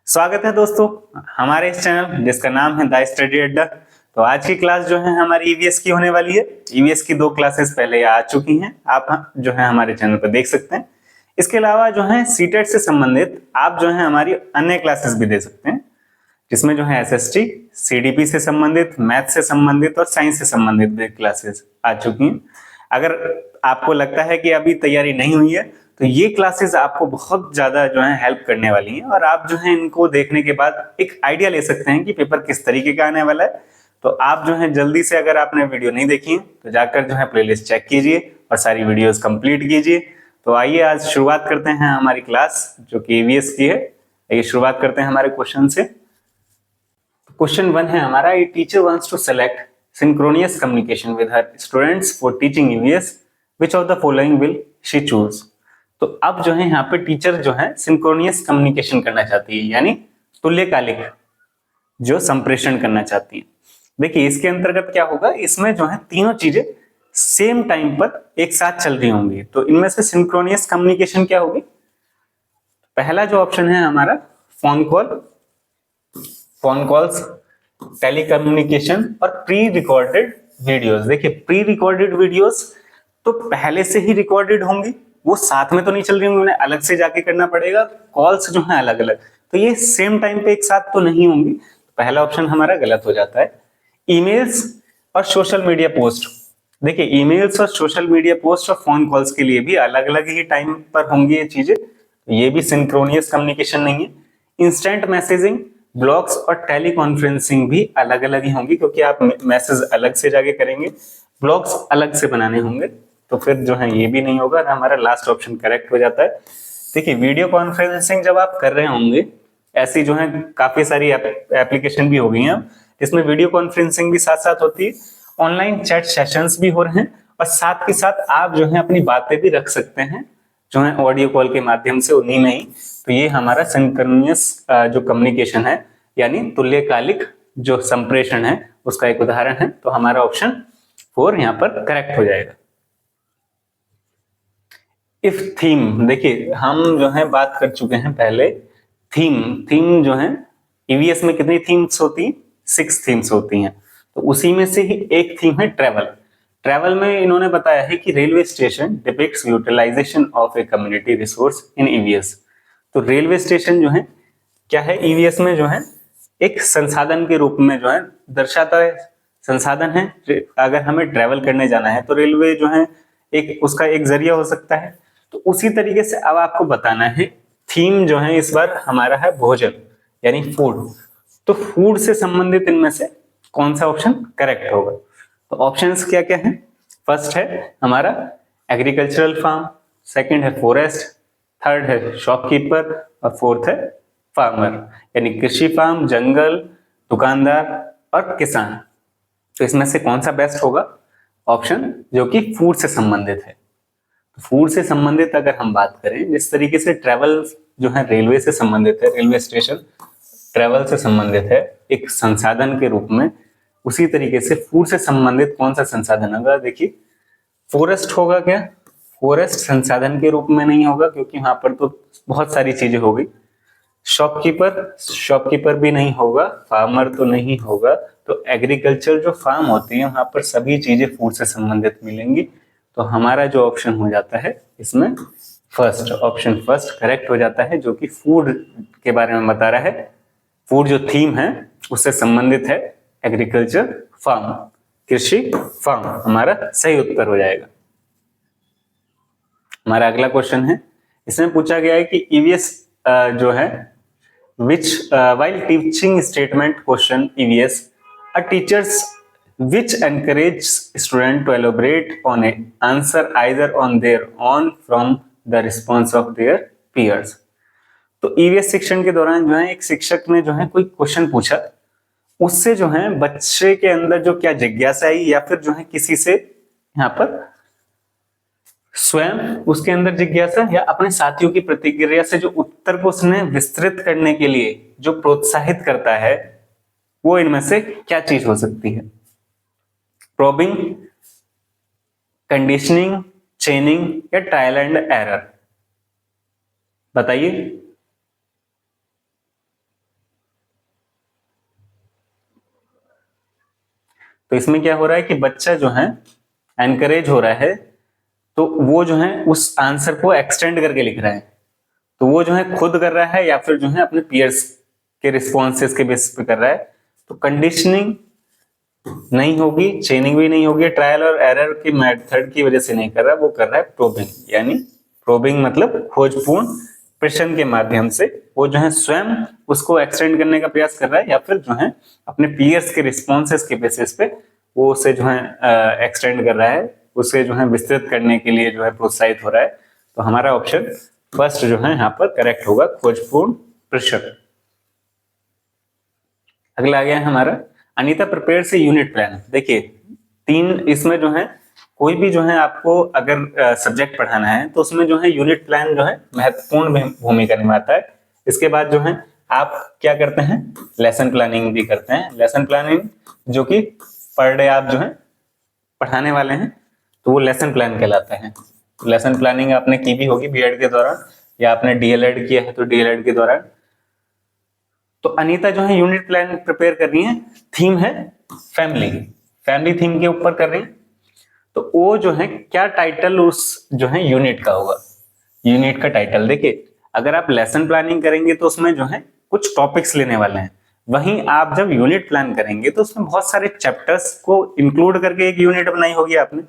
स्वागत है दोस्तों हमारे इस चैनल जिसका नाम है द स्टडी अड्डा। तो आज की क्लास जो है हमारी ईवीएस की होने वाली है। ईवीएस की 2 क्लासेस पहले आ चुकी हैं, आप जो है हमारे चैनल पर देख सकते हैं। इसके अलावा जो है सीटेट से संबंधित आप जो है हमारी अन्य क्लासेस भी दे सकते हैं, जिसमें जो है एसएसटी, सीडीपी से संबंधित, मैथ से संबंधित और साइंस से संबंधित भी क्लासेस आ चुकी हैं। अगर आपको लगता है कि अभी तैयारी नहीं हुई है तो ये क्लासेस आपको बहुत ज्यादा जो है हेल्प करने वाली हैं, और आप जो है इनको देखने के बाद एक आइडिया ले सकते हैं कि पेपर किस तरीके का आने वाला है। तो आप जो है जल्दी से, अगर आपने वीडियो नहीं देखी है तो जाकर जो है प्लेलिस्ट चेक कीजिए और सारी वीडियोस कंप्लीट कीजिए। तो आइए आज शुरुआत करते हैं हमारी क्लास जो कि ईवीएस की है। आइए शुरुआत करते हैं हमारे क्वेश्चन से। क्वेश्चन 1 है हमारा, a teacher wants to select synchronous communication with her students for teaching EVS, which of the following will she choose. तो अब जो है यहाँ पे टीचर जो है सिंक्रोनियस कम्युनिकेशन करना चाहती है, यानी तुल्यकालिक जो संप्रेषण करना चाहती है। देखिए इसके अंतर्गत क्या होगा, इसमें जो है तीनों चीजें सेम टाइम पर एक साथ चल रही होंगी। तो इनमें से सिंक्रोनियस कम्युनिकेशन क्या होगी? पहला जो ऑप्शन है हमारा फोन कॉल्स, टेलीकम्युनिकेशन और प्री रिकॉर्डेड वीडियोस। देखिए प्री रिकॉर्डेड वीडियोस तो पहले से ही रिकॉर्डेड होंगी, वो साथ में तो नहीं चल रही होंगी, उन्हें अलग से जाके करना पड़ेगा। कॉल्स जो है अलग अलग, तो ये सेम टाइम पे एक साथ तो नहीं होंगी। पहला ऑप्शन हमारा गलत हो जाता है। ईमेल्स और सोशल मीडिया पोस्ट, देखिए ईमेल्स और सोशल मीडिया पोस्ट और फोन कॉल्स के लिए भी अलग अलग ही टाइम पर होंगी ये चीजें, ये भी सिंक्रोनियस कम्युनिकेशन नहीं है। इंस्टेंट मैसेजिंग, ब्लॉग्स और टेली कॉन्फ्रेंसिंग भी अलग अलग ही होंगी, क्योंकि आप मैसेज अलग से जाके करेंगे, ब्लॉग्स अलग से बनाने होंगे, तो फिर जो है ये भी नहीं होगा। हमारा लास्ट ऑप्शन करेक्ट हो जाता है। देखिए वीडियो कॉन्फ्रेंसिंग जब आप कर रहे होंगे, ऐसी जो है काफी सारी एप्लीकेशन भी हो गई हैं इसमें वीडियो कॉन्फ्रेंसिंग भी साथ साथ होती है, ऑनलाइन चैट सेशंस भी हो रहे हैं, और साथ के साथ आप जो है अपनी बातें भी रख सकते हैं जो है ऑडियो कॉल के माध्यम से उन्हीं में ही। तो ये हमारा सिंक्रोनियस जो कम्युनिकेशन है, यानी तुल्यकालिक जो संप्रेषण है, उसका एक उदाहरण है। तो हमारा ऑप्शन 4 यहाँ पर करेक्ट हो जाएगा। इफ थीम, देखिए हम जो है बात कर चुके हैं पहले थीम जो है ईवीएस में कितनी थीम्स होती हैं? 6 थीम्स होती हैं। तो उसी में से ही एक थीम है ट्रैवल में इन्होंने बताया है कि railway station depicts utilization of a community resource in EVS. तो रेलवे स्टेशन जो है क्या है, ईवीएस में जो है एक संसाधन के रूप में जो है दर्शाता है, संसाधन है। अगर हमें ट्रैवल करने जाना है तो रेलवे जो है एक उसका एक जरिया हो सकता है। तो उसी तरीके से अब आपको बताना है, थीम जो है इस बार हमारा है भोजन, यानी फूड। तो फूड से संबंधित इनमें से कौन सा ऑप्शन करेक्ट होगा? तो ऑप्शंस क्या क्या हैं? फर्स्ट है हमारा एग्रीकल्चरल फार्म, सेकंड है फॉरेस्ट, थर्ड है शॉपकीपर और फोर्थ है फार्मर, यानी कृषि फार्म, जंगल, दुकानदार और किसान। तो इसमें से कौन सा बेस्ट होगा? ऑप्शन जो कि फूड से संबंधित है। तो फूड से संबंधित अगर हम बात करें, जिस तरीके से ट्रैवल जो है रेलवे से संबंधित है, रेलवे स्टेशन ट्रैवल से संबंधित है एक संसाधन के रूप में, उसी तरीके से फूड से संबंधित कौन सा संसाधन होगा? देखिए फॉरेस्ट होगा क्या? फॉरेस्ट संसाधन के रूप में नहीं होगा, क्योंकि वहां पर तो बहुत सारी चीजें हो गई। शॉपकीपर भी नहीं होगा, फार्मर तो नहीं होगा। तो एग्रीकल्चर जो फार्म होती है वहां पर सभी चीजें फूड से संबंधित मिलेंगी। तो हमारा जो ऑप्शन हो जाता है इसमें ऑप्शन फर्स्ट करेक्ट हो जाता है, जो कि फूड के बारे में बता रहा है। फूड जो थीम है उससे संबंधित है एग्रीकल्चर फार्म, कृषि फार्म, हमारा सही उत्तर हो जाएगा। हमारा अगला क्वेश्चन है, इसमें पूछा गया है कि ईवीएस जो है which while teaching statement question EVS, a teachers which encourage student to elaborate on a answer either on their own from the response of their peers। तो ईवीएस शिक्षण के दौरान जो है एक शिक्षक ने जो है कोई क्वेश्चन पूछा, उससे जो है बच्चे के अंदर जो क्या जिज्ञासा आई, या फिर जो है किसी से यहाँ पर स्वयं उसके अंदर जिज्ञासा या अपने साथियों की प्रतिक्रिया से जो उत्तर को उसने विस्तृत करने के लिए जो प्रोत्साहित करता है, वो इनमें से क्या चीज हो सकती है? प्रोबिंग, कंडीशनिंग, चेनिंग या ट्रायल एंड एरर? बताइए। तो इसमें क्या हो रहा है कि बच्चा जो है एनकरेज हो रहा है, तो वो जो है उस आंसर को एक्सटेंड करके लिख रहा है, तो वो जो है खुद कर रहा है या फिर जो है अपने पीयर्स के रिस्पॉन्सेस के बेसिस पे कर रहा है। तो कंडीशनिंग नहीं होगी, चेनिंग भी नहीं होगी, ट्रायल और एरर की मेथड की वजह से नहीं कर रहा, वो कर रहा है प्रोबिंग, यानी प्रोबिंग मतलब खोजपूर्ण प्रश्न के माध्यम से वो जो है स्वयं उसको एक्सटेंड करने का प्रयास कर रहा है, या फिर जो है अपने पीयर्स के रिस्पॉन्सेस के बेसिस पे वो उसे जो है एक्सटेंड कर रहा है, उसे जो है विस्तृत करने के लिए जो है प्रोत्साहित हो रहा है। तो हमारा ऑप्शन फर्स्ट जो है यहाँ पर करेक्ट होगा, खोजपूर्ण प्रश्न। अगला आ गया हमारा अनीता प्रिपेयर से यूनिट प्लान। देखिए 3 इसमें जो है कोई भी जो है आपको अगर सब्जेक्ट पढ़ाना है तो उसमें जो है यूनिट प्लान जो है महत्वपूर्ण भूमिका निभाता है। इसके बाद जो है आप क्या करते हैं, लेसन प्लानिंग भी करते हैं। लेसन प्लानिंग जो कि पर डे आप जो है पढ़ाने वाले हैं तो वो लेसन प्लान कहलाता है। लेसन प्लानिंग आपने की भी होगी बीएड के दौरान, या आपने डीएलएड किया है तो डीएलएड के दौरान। तो अनीता जो है यूनिट प्लान प्रिपेयर कर रही है, थीम है फैमिली, फैमिली थीम के ऊपर कर रही है। तो वो जो है क्या टाइटल उस जो है यूनिट का होगा, यूनिट का टाइटल देखिए अगर आप लेसन प्लानिंग करेंगे तो उसमें जो है कुछ टॉपिक्स लेने वाले हैं, वहीं आप जब यूनिट प्लान करेंगे तो उसमें बहुत सारे चैप्टर्स को इंक्लूड करके एक यूनिट बनाई होगी आपने।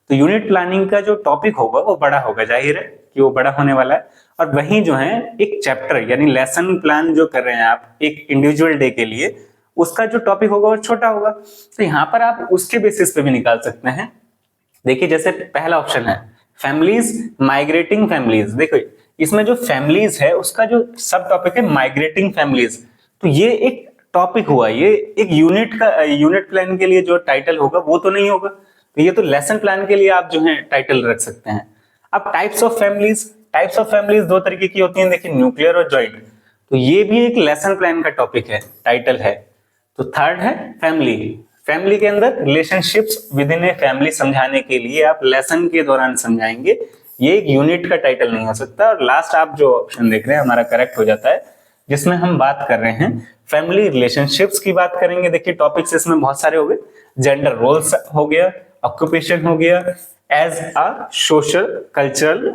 तो यूनिट प्लानिंग का जो टॉपिक होगा वो बड़ा होगा, जाहिर है कि वो बड़ा होने वाला है। और वहीं जो है एक चैप्टर यानी लेसन प्लान जो कर रहे हैं आप एक इंडिविजुअल डे के लिए, उसका जो टॉपिक होगा वो छोटा होगा। तो यहाँ पर आप उसके बेसिस पे भी निकाल सकते हैं। देखिए जैसे पहला ऑप्शन है फैमिलीज, माइग्रेटिंग फैमिलीज। देखो इसमें जो फैमिलीज है उसका जो सब टॉपिक है माइग्रेटिंग फैमिलीज, तो ये एक टॉपिक हुआ, ये एक यूनिट का यूनिट प्लान के लिए जो टाइटल होगा वो तो नहीं होगा। तो ये तो लेसन प्लान के लिए आप जो है टाइटल रख सकते हैं। अब types of families, types of families 2 तरीके की होती हैं, देखिए न्यूक्लियर और जॉइंट, तो ये भी एक लेसन प्लान का टॉपिक है, टाइटल है। तो थर्ड है फैमिली, फैमिली के अंदर relationships with in a family समझाने के लिए आप लेसन के दौरान समझाएंगे, ये एक यूनिट का टाइटल नहीं हो सकता। और लास्ट आप जो ऑप्शन देख रहे हैं हमारा करेक्ट हो जाता है, जिसमें हम बात कर रहे हैं फैमिली रिलेशनशिप्स की बात करेंगे। देखिए टॉपिक्स इसमें बहुत सारे हो गए, जेंडर रोल्स हो गया, ऑक्यूपेशन हो गया, as a social cultural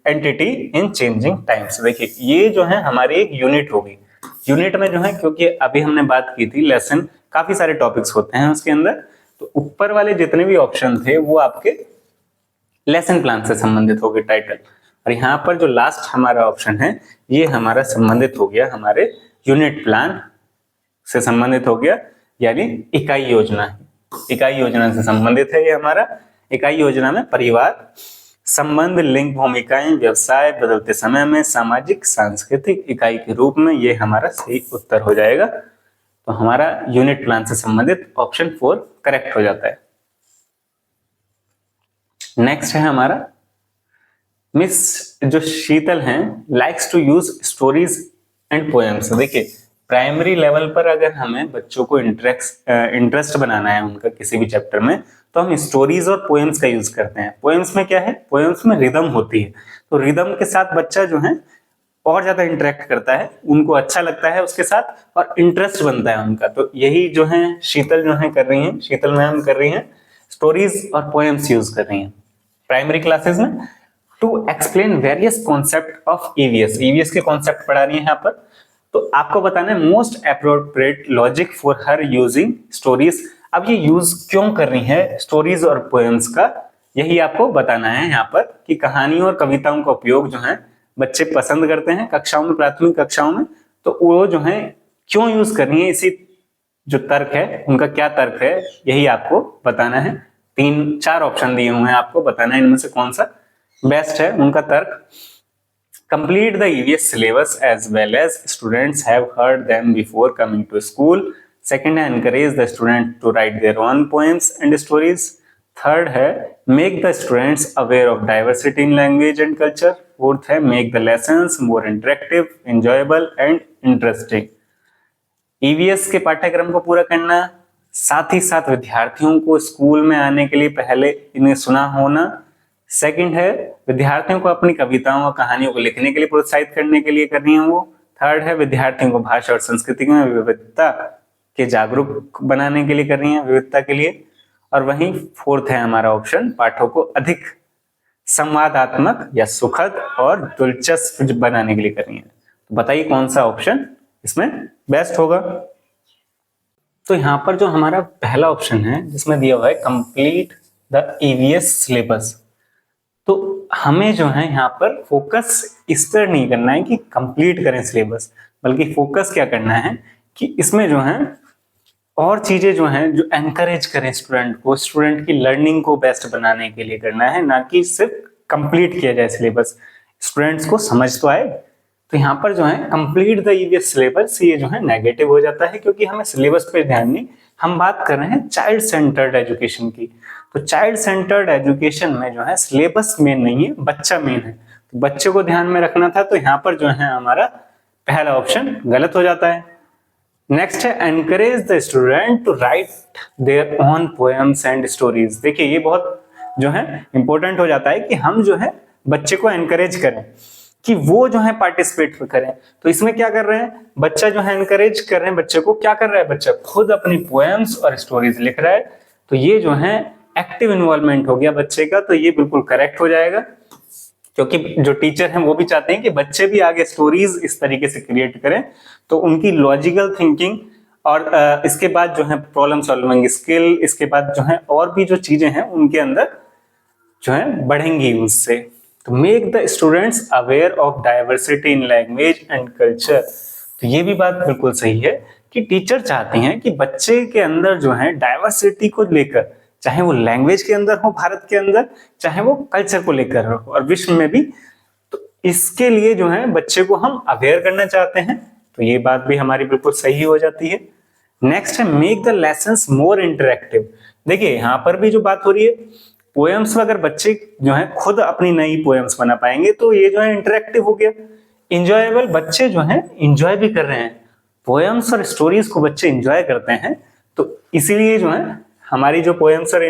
entity in changing times. देखिए ये जो है हमारी एक यूनिट होगी। यूनिट में जो है क्योंकि अभी हमने बात की थी लेसन काफी सारे टॉपिक्स होते हैं उसके अंदर, तो ऊपर वाले जितने भी ऑप्शन थे वो आपके लेसन प्लान से संबंधित हो गए टाइटल। और यहाँ पर जो लास्ट हमारा ऑप्शन है ये हमारा संबंधित हो गया हमारे यूनिट प्लान से संबंधित हो गया, यानी इकाई योजना, इकाई योजना से संबंधित है ये हमारा। इकाई योजना में परिवार, संबंध, लिंग, भूमिकाएं, व्यवसाय, बदलते समय में सामाजिक सांस्कृतिक इकाई के रूप में ये हमारा सही उत्तर हो जाएगा। तो हमारा यूनिट प्लान से संबंधित ऑप्शन 4 करेक्ट हो जाता है। नेक्स्ट है हमारा मिस जो शीतल हैं likes to use stories and poems. देखिए प्राइमरी लेवल पर अगर हमें बच्चों को इंटरेस्ट बनाना है उनका किसी भी चैप्टर में, तो हम स्टोरीज और पोएम्स का यूज करते हैं। पोएम्स में क्या है, पोएम्स में रिदम होती है, तो रिदम के साथ बच्चा जो है और ज्यादा इंटरेक्ट करता है, उनको अच्छा लगता है उसके साथ और इंटरेस्ट बनता है उनका। तो यही जो है शीतल जो है कर रही हैं, शीतल मैम कर रही हैं, स्टोरीज और पोएम्स यूज कर रही हैं प्राइमरी क्लासेस में to explain various concept of EVS. EVS के कॉन्सेप्ट पढ़ा रही है यहाँ पर। तो आपको बताना है most appropriate logic for her using stories. अब ये यूज क्यों कर रही है स्टोरीज और पोएम्स का, यही आपको बताना है यहाँ पर कि कहानियों और कविताओं का उपयोग जो है बच्चे पसंद करते हैं कक्षाओं में, प्राथमिक कक्षाओं में, तो वो जो है क्यों यूज कर रही है, इसी जो तर्क है उनका क्या तर्क है यही आपको बताना है। 3-4 ऑप्शन दिए हुए हैं, आपको बताना है इनमें से कौन सा बेस्ट है उनका तर्क। Complete the EVS syllabus as well as students have heard them before coming to school. Second है encourage the student to write their own poems and stories. Third है make the students aware of diversity in language and culture. Fourth है make the lessons more interactive, enjoyable and interesting. EVS के पाठ्यक्रम को पूरा करना, साथ ही साथ विद्यार्थियों को स्कूल में आने के लिए पहले इन्हें सुना होना। सेकंड है विद्यार्थियों को अपनी कविताओं और कहानियों को लिखने के लिए प्रोत्साहित करने के लिए कर रही है वो। थर्ड है विद्यार्थियों को भाषा और संस्कृति में विविधता के जागरूक बनाने के लिए कर रही हैं, विविधता के लिए। और वहीं फोर्थ है हमारा ऑप्शन, पाठों को अधिक संवादात्मक या सुखद और दिलचस्प बनाने के लिए कर रही हैं। तो बताइए कौन सा ऑप्शन इसमें बेस्ट होगा। तो यहाँ पर जो हमारा पहला ऑप्शन है जिसमें दिया हुआ है कंप्लीट द ईवीएस सिलेबस, तो हमें जो है यहाँ पर फोकस इस पर नहीं करना है कि कंप्लीट करें सिलेबस, बल्कि फोकस क्या करना है कि इसमें जो है और चीजें जो हैं जो एनकरेज करें स्टूडेंट को, स्टूडेंट की लर्निंग को बेस्ट बनाने के लिए करना है, ना कि सिर्फ कंप्लीट किया जाए सिलेबस, स्टूडेंट्स को समझ तो आए। तो यहाँ पर जो है कंप्लीट द ईवीएस सिलेबस, ये जो है नेगेटिव हो जाता है, क्योंकि हमें सिलेबस पे ध्यान नहीं, हम बात कर रहे हैं चाइल्ड सेंटर्ड एजुकेशन की। तो चाइल्ड सेंटर्ड एजुकेशन में जो है सिलेबस मेन नहीं है, बच्चा मेन है, तो बच्चे को ध्यान में रखना था। तो यहाँ पर जो है हमारा पहला ऑप्शन गलत हो जाता है। नेक्स्ट है encourage the student to write their own poems and stories. देखिए ये बहुत जो है इंपॉर्टेंट हो जाता है कि हम जो है बच्चे को एनकरेज करें कि वो जो है पार्टिसिपेट करें। तो इसमें क्या कर रहे हैं, बच्चा जो है एनकरेज कर रहे हैं बच्चे को, क्या कर रहा है, बच्चा खुद अपनी पोएम्स और स्टोरीज लिख रहा है। तो ये जो है एक्टिव इन्वॉल्वमेंट हो गया बच्चे का, तो ये बिल्कुल करेक्ट हो जाएगा, क्योंकि जो टीचर हैं वो भी चाहते हैं कि बच्चे भी आगे स्टोरीज इस तरीके से क्रिएट करें, तो उनकी लॉजिकल थिंकिंग और इसके बाद जो है प्रॉब्लम सॉल्विंग स्किल, इसके बाद जो है और भी जो चीजें हैं उनके अंदर जो है बढ़ेंगी उससे। तो make the students aware of diversity in language and culture. तो ये भी बात बिल्कुल सही है कि टीचर चाहते हैं कि बच्चे के अंदर जो है डाइवर्सिटी को लेकर, चाहे वो लैंग्वेज के अंदर हो भारत के अंदर, चाहे वो कल्चर को लेकर हो और विश्व में भी, तो इसके लिए जो है बच्चे को हम अवेयर करना चाहते हैं। तो ये बात भी हमारी बिल्कुल सही हो जाती है। नेक्स्ट है make the lessons more interactive. देखिए यहाँ पर भी जो बात हो रही है, पोएम्स में अगर बच्चे जो है खुद अपनी नई पोएम्स बना पाएंगे तो ये जो है इंटरेक्टिव हो गया, इंजॉयबल, बच्चे जो है इंजॉय भी कर रहे हैं, पोएम्स और स्टोरीज को बच्चे इंजॉय करते हैं। तो इसीलिए जो है हमारी जो पोएम्स और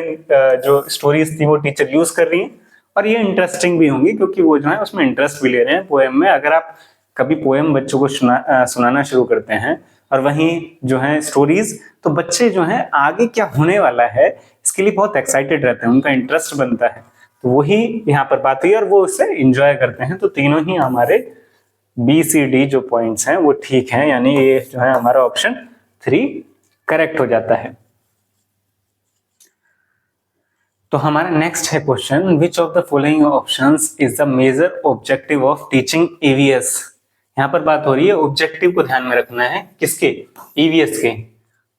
जो स्टोरीज थी वो टीचर यूज कर रही हैं, और ये इंटरेस्टिंग भी होंगी क्योंकि वो जो है उसमें इंटरेस्ट भी ले रहे हैं पोएम में। अगर आप कभी पोएम बच्चों को सुनाना शुरू करते हैं और वहीं जो है स्टोरीज, तो बच्चे जो है आगे क्या होने वाला है इसके लिए बहुत एक्साइटेड रहते हैं, उनका इंटरेस्ट बनता है। तो वही यहाँ पर बात हुई और वो उससे इंजॉय करते हैं। तो तीनों ही हमारे BCD जो पॉइंट्स हैं वो ठीक हैं, यानी ये जो है हमारा ऑप्शन 3 करेक्ट हो जाता है। तो हमारा नेक्स्ट है question, which of the following options is the major objective of teaching EVS। यहाँ पर बात हो रही है ऑब्जेक्टिव को ध्यान में रखना है, किसके, EVS के।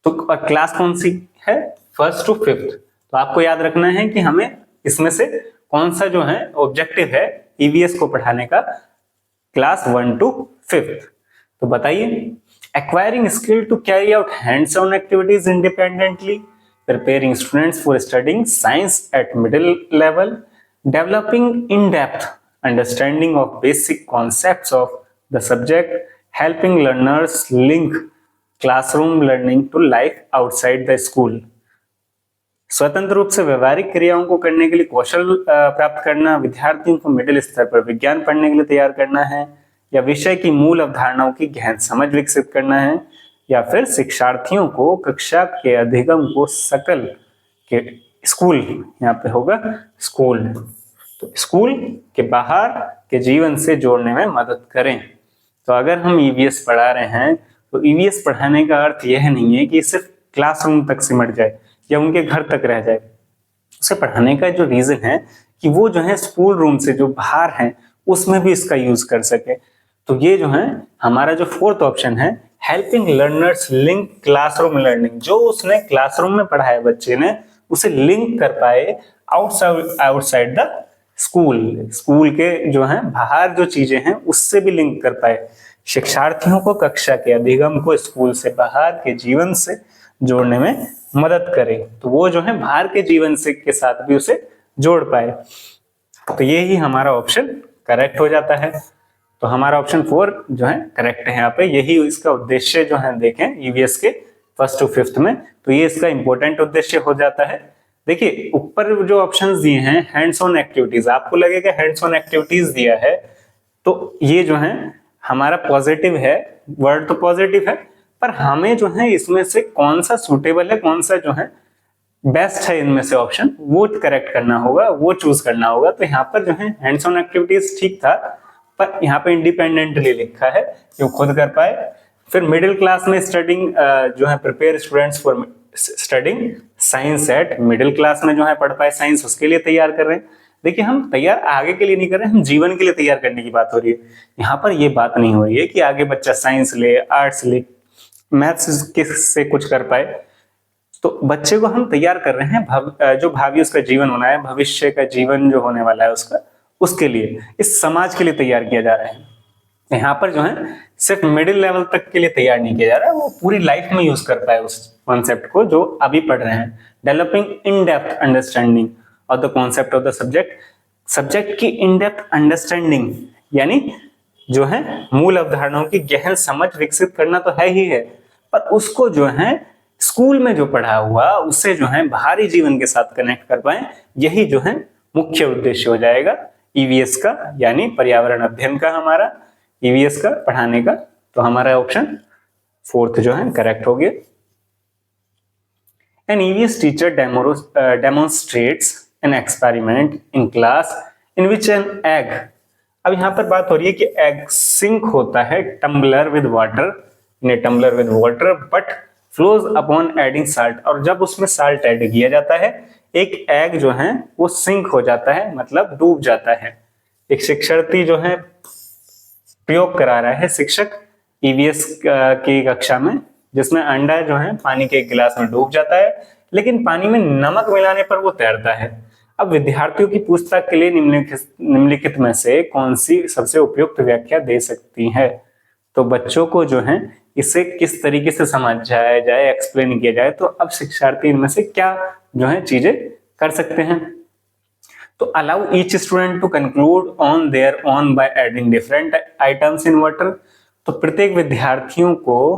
तो क्लास कौन सी है, 1st to 5th। तो आपको याद रखना है कि हमें इसमें से कौन सा जो है ऑब्जेक्टिव है EVS को पढ़ाने का, क्लास 1 to 5th। तो बताइए, acquiring skill to carry out hands on activities independently, preparing students for studying science at middle level, developing in-depth understanding of basic concepts of the subject, helping learners link classroom learning to life outside the school। स्वतंत्र रूप से व्यवहारिक क्रियाओं को करने के लिए कौशल प्राप्त करना, विद्यार्थियों को मिडिल स्तर पर विज्ञान पढ़ने के लिए तैयार करना है, या विषय की मूल अवधारणाओं की गहन समझ विकसित करना है, या फिर शिक्षार्थियों को कक्षा के अधिगम को सकल के स्कूल, यहाँ पे होगा स्कूल, तो स्कूल के बाहर के जीवन से जोड़ने में मदद करें। तो अगर हम EVS पढ़ा रहे हैं तो EVS पढ़ाने का अर्थ यह नहीं है कि सिर्फ क्लासरूम तक सिमट जाए या उनके घर तक रह जाए। उसे पढ़ाने का जो रीजन है कि वो जो है स्कूल रूम से जो बाहर है उसमें भी इसका यूज कर सके। तो ये जो है हमारा जो 4th ऑप्शन है, helping learners link classroom learning, जो उसने क्लासरूम में पढ़ाया बच्चे ने उसे लिंक कर पाए आउटसाइड द स्कूल, स्कूल के जो है बाहर जो चीजें हैं उससे भी लिंक कर पाए, शिक्षार्थियों को कक्षा के अधिगम को स्कूल से बाहर के जीवन से जोड़ने में मदद करे। तो वो जो है बाहर के जीवन से के साथ भी उसे जोड़ पाए। तो ये ही हमारा ऑप्शन करेक्ट हो जाता है। तो हमारा ऑप्शन 4 जो है करेक्ट है यहाँ पे, यही इसका उद्देश्य जो है देखें EVS के 1st to 5th में, तो ये इसका इंपॉर्टेंट उद्देश्य हो जाता है। देखिए ऊपर जो ऑप्शंस दिए हैं हैंड्स ऑन एक्टिविटीज, आपको लगेगा हैंड्स ऑन एक्टिविटीज दिया है तो ये जो है हमारा पॉजिटिव है, वर्ड तो पॉजिटिव है, पर हमें जो है इसमें से कौन सा सूटेबल है, कौन सा जो है बेस्ट है इनमें से ऑप्शन, वो करेक्ट करना होगा, वो चूज करना होगा। तो यहाँ पर जो है हैंड्स ऑन एक्टिविटीज ठीक था, पर यहाँ पे इंडिपेंडेंटली लिखा है कि वो खुद कर पाए। फिर मिडिल क्लास में स्टडिंग जो है prepare students for studying science at, middle class में जो है पढ़ पाए साइंस, उसके लिए तैयार कर रहे हैं। देखिए हम तैयार आगे के लिए नहीं कर रहे हैं, हम जीवन के लिए तैयार करने की बात हो रही है। यहाँ पर ये बात नहीं हो रही है कि आगे बच्चा साइंस ले, आर्ट्स ले, मैथ्स से कुछ कर पाए। तो बच्चे को हम तैयार कर रहे हैं जो भावी उसका जीवन होना है, भविष्य का जीवन जो होने वाला है उसका, उसके लिए, इस समाज के लिए तैयार किया जा रहा है। यहाँ पर जो है सिर्फ मिडिल लेवल तक के लिए तैयार नहीं किया जा रहा है, वो पूरी लाइफ में यूज कर पाए उस कॉन्सेप्ट को जो अभी पढ़ रहे हैं। Developing in depth understanding of the concept of the subject, subject की इन डेप्थ अंडरस्टैंडिंग यानी जो है मूल अवधारणाओं की गहन समझ विकसित करना तो है ही है, पर उसको जो है स्कूल में जो पढ़ा हुआ उससे जो है बाहरी जीवन के साथ कनेक्ट कर पाए, यही जो है मुख्य उद्देश्य हो जाएगा ईवीएस का, यानी पर्यावरण अध्ययन का, हमारा ईवीएस का पढ़ाने का। तो हमारा ऑप्शन 4 जो है करेक्ट हो गया। An EVS teacher demonstrates an experiment in class in which an egg, अब यहाँ पर बात हो रही है कि एग सिंक होता है tumbler with water, in a tumbler with water but floats upon adding salt, और जब उसमें साल्ट ऐड किया जाता है एक एग जो है वो सिंक हो जाता है, मतलब डूब जाता है। एक शिक्षार्थी जो है प्रयोग करा रहा है, शिक्षक ईवीएस की कक्षा में, जिसमें अंडा जो है पानी के एक गिलास में डूब जाता है, लेकिन पानी में नमक मिलाने पर वो तैरता है। अब विद्यार्थियों की पूछताछ के लिए निम्नलिखित में से कौन सी सबसे उपयुक्त व्याख्या दे सकती है। तो बच्चों को जो है इसे किस तरीके से समझाया जाए, एक्सप्लेन किया जाए, तो अब शिक्षार्थी इनमें से क्या जो है चीजें कर सकते हैं। तो allow each student to conclude on their own by adding different items in water, तो प्रत्येक विद्यार्थियों को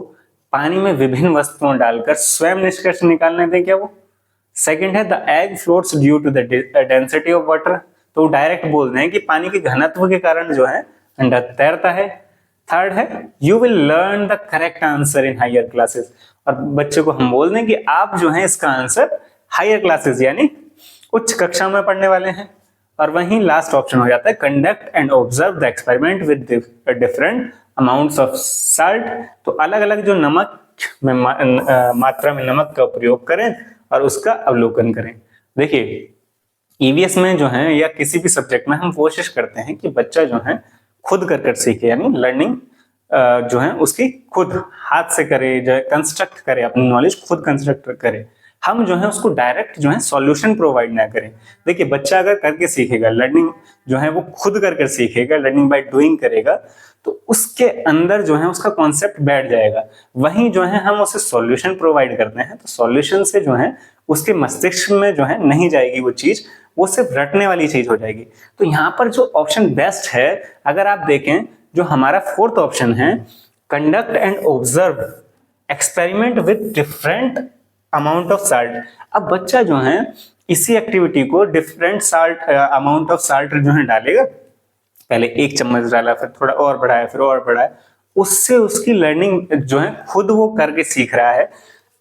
पानी में विभिन्न वस्तुओं डालकर स्वयं निष्कर्ष निकालने दें क्या वो। सेकंड है the egg floats due to the density of water, तो डायरेक्ट बोल रहे हैं कि पानी के घनत्व के कारण जो है अंडा तैरता है। थर्ड है you will learn the correct answer in higher classes, और बच्चे को हम बोल दें कि आप जो है इसका आंसर हायर क्लासेस यानी उच्च कक्षा में पढ़ने वाले हैं। और वहीं लास्ट ऑप्शन हो जाता है conduct and observe the experiment with different amounts of salt, तो अलग अलग जो नमक में मात्रा में नमक का प्रयोग करें और उसका अवलोकन करें। देखिए ईवीएस में जो है या किसी भी सब्जेक्ट में हम कोशिश करते हैं कि बच्चा जो है खुद कर सीखे, यानी लर्निंग जो है उसकी खुद हाथ से करे, जो है कंस्ट्रक्ट करे, अपनी नॉलेज खुद कंस्ट्रक्ट करे। हम जो है उसको डायरेक्ट जो है सॉल्यूशन प्रोवाइड ना करें। देखिए बच्चा अगर करके सीखेगा, लर्निंग जो है वो खुद कर सीखेगा, लर्निंग बाय डूइंग करेगा, तो उसके अंदर जो है उसका कॉन्सेप्ट बैठ जाएगा। वहीं जो है हम उसे सॉल्यूशन प्रोवाइड करते हैं, तो सॉल्यूशन से जो है उसके मस्तिष्क में जो है नहीं जाएगी वो चीज, वो सिर्फ रटने वाली चीज हो जाएगी। तो यहाँ पर जो ऑप्शन बेस्ट है, अगर आप देखें जो हमारा 4th ऑप्शन है, conduct and observe experiment with different amount of salt. अब बच्चा जो है इसी एक्टिविटी को different salt amount of salt जो है डालेगा, पहले 1 चम्मच डाला, फिर थोड़ा और बढ़ाया, फिर और बढ़ाया, उससे उसकी लर्निंग जो है खुद वो करके सीख रहा है।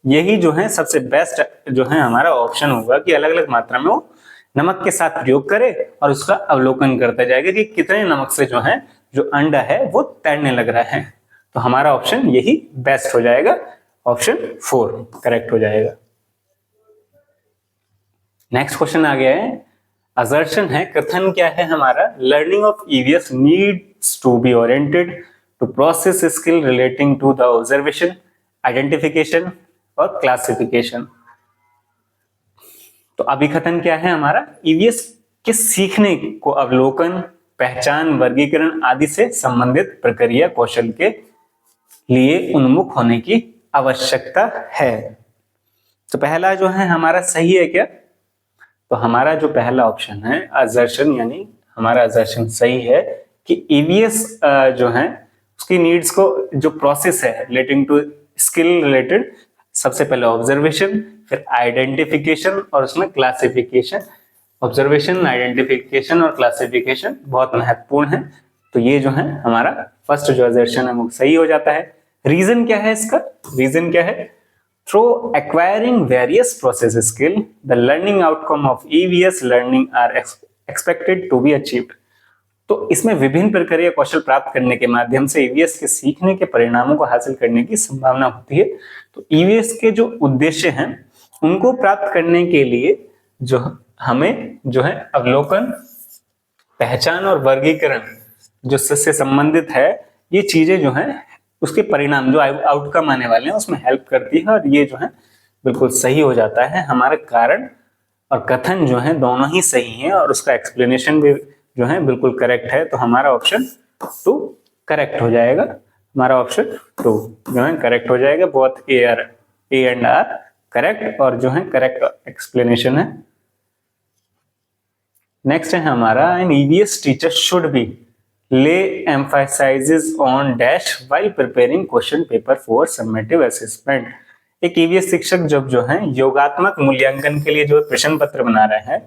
यही जो है सबसे बेस्ट जो है हमारा ऑप्शन होगा कि अलग अलग मात्रा में वो नमक के साथ प्रयोग करे और उसका अवलोकन करता जाएगा कि कितने नमक से जो है जो अंडा है वो तैरने लग रहा है। तो हमारा ऑप्शन यही बेस्ट हो जाएगा, ऑप्शन 4 करेक्ट हो जाएगा। नेक्स्ट क्वेश्चन आ गया है, असर्शन है, कथन क्या है हमारा, learning of EVS needs to be oriented to process skill relating to the observation, identification और क्लासिफिकेशन। तो अभिकथन क्या है हमारा, ईवीएस के सीखने को अवलोकन, पहचान, वर्गीकरण आदि से संबंधित प्रक्रिया कौशल के लिए उन्मुख होने की आवश्यकता है। तो पहला जो है हमारा सही है क्या, तो हमारा जो पहला ऑप्शन है असर्शन, यानी हमारा असर्शन सही है कि ईवीएस जो है उसकी नीड्स को, जो प्रोसेस है रिलेटिंग टू स्किल रिलेटेड, सबसे पहले ऑब्जर्वेशन, फिर आइडेंटिफिकेशन और उसमें क्लासिफिकेशन। ऑब्जर्वेशन, आइडेंटिफिकेशन और क्लासिफिकेशन बहुत महत्वपूर्ण है। तो ये जो है हमारा फर्स्ट जो असर्शन है वो सही हो जाता है। रीजन क्या है इसका? रीजन क्या है? Through acquiring various process skill the learning outcome of EVS learning are expected to be achieved. तो इसमें विभिन्न प्रकार के कौशल प्राप्त करने के माध्यम से ईवीएस के सीखने के परिणामों को हासिल करने की संभावना होती है। तो ईवीएस के जो उद्देश्य हैं उनको प्राप्त करने के लिए जो हमें जो है अवलोकन, पहचान और वर्गीकरण जो से संबंधित है, ये चीजें जो है उसके परिणाम जो आउटकम आने वाले हैं उसमें हेल्प करती है, और ये जो है बिल्कुल सही हो जाता है। हमारा कारण और कथन जो है दोनों ही सही है और उसका एक्सप्लेनेशन भी जो है बिल्कुल करेक्ट है। तो हमारा ऑप्शन 2 करेक्ट हो जाएगा। हमारा ऑप्शन 2 जो है करेक्ट हो जाएगा। Both A and R correct, और जो है करेक्ट एक्सप्लेनेशन है। नेक्स्ट है हमारा, an EVS teacher should be lay emphasises on dash while preparing question paper for summative assessment. एक ईवीएस शिक्षक जब जो है योगात्मक मूल्यांकन के लिए जो प्रश्न पत्र बना रहे हैं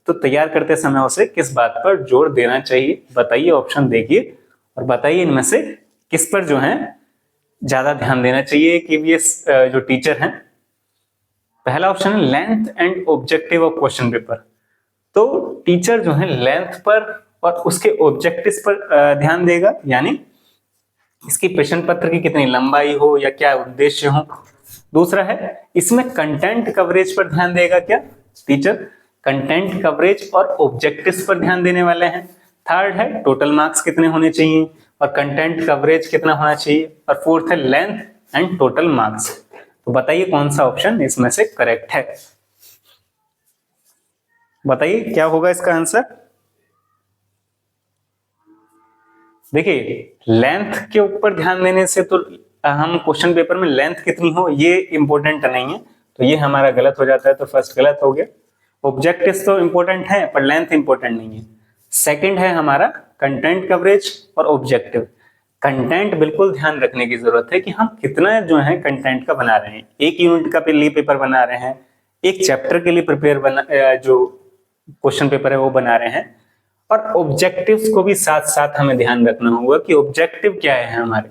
तो तैयार करते समय उसे किस बात पर जोर देना चाहिए? बताइए, ऑप्शन देखिए और बताइए इनमें से किस पर जो है ज्यादा ध्यान देना चाहिए एक ईवीएस जो टीचर है। पहला ऑप्शन है length and objective of question paper. तो टीचर जो है लेंथ पर और उसके ऑब्जेक्टिव्स पर ध्यान देगा, यानी इसकी प्रश्न पत्र की कितनी लंबाई हो या क्या उद्देश्य हो। दूसरा है इसमें कंटेंट कवरेज पर ध्यान देगा क्या टीचर? कंटेंट कवरेज और ऑब्जेक्टिव्स पर ध्यान देने वाले हैं। थर्ड है टोटल मार्क्स कितने होने चाहिए और कंटेंट कवरेज कितना होना चाहिए। और फोर्थ है लेंथ एंड टोटल मार्क्स। तो बताइए कौन सा ऑप्शन इसमें से करेक्ट है? बताइए क्या होगा इसका आंसर? देखिए, लेंथ के ऊपर ध्यान देने से तो हम क्वेश्चन पेपर में लेंथ कितनी हो ये इंपॉर्टेंट नहीं है, तो ये हमारा गलत हो जाता है। तो फर्स्ट गलत हो गया। ऑब्जेक्टिव्स तो इंपॉर्टेंट है पर लेंथ इंपॉर्टेंट नहीं है। सेकंड है हमारा कंटेंट कवरेज और ऑब्जेक्टिव। कंटेंट बिल्कुल ध्यान रखने की जरूरत है कि हम कितना जो है कंटेंट का बना रहे हैं। एक यूनिट का लिए पेपर बना रहे हैं, एक चैप्टर के लिए जो क्वेश्चन पेपर है वो बना रहे हैं। और ऑब्जेक्टिव्स को भी साथ साथ हमें ध्यान रखना होगा कि ऑब्जेक्टिव क्या है हमारे,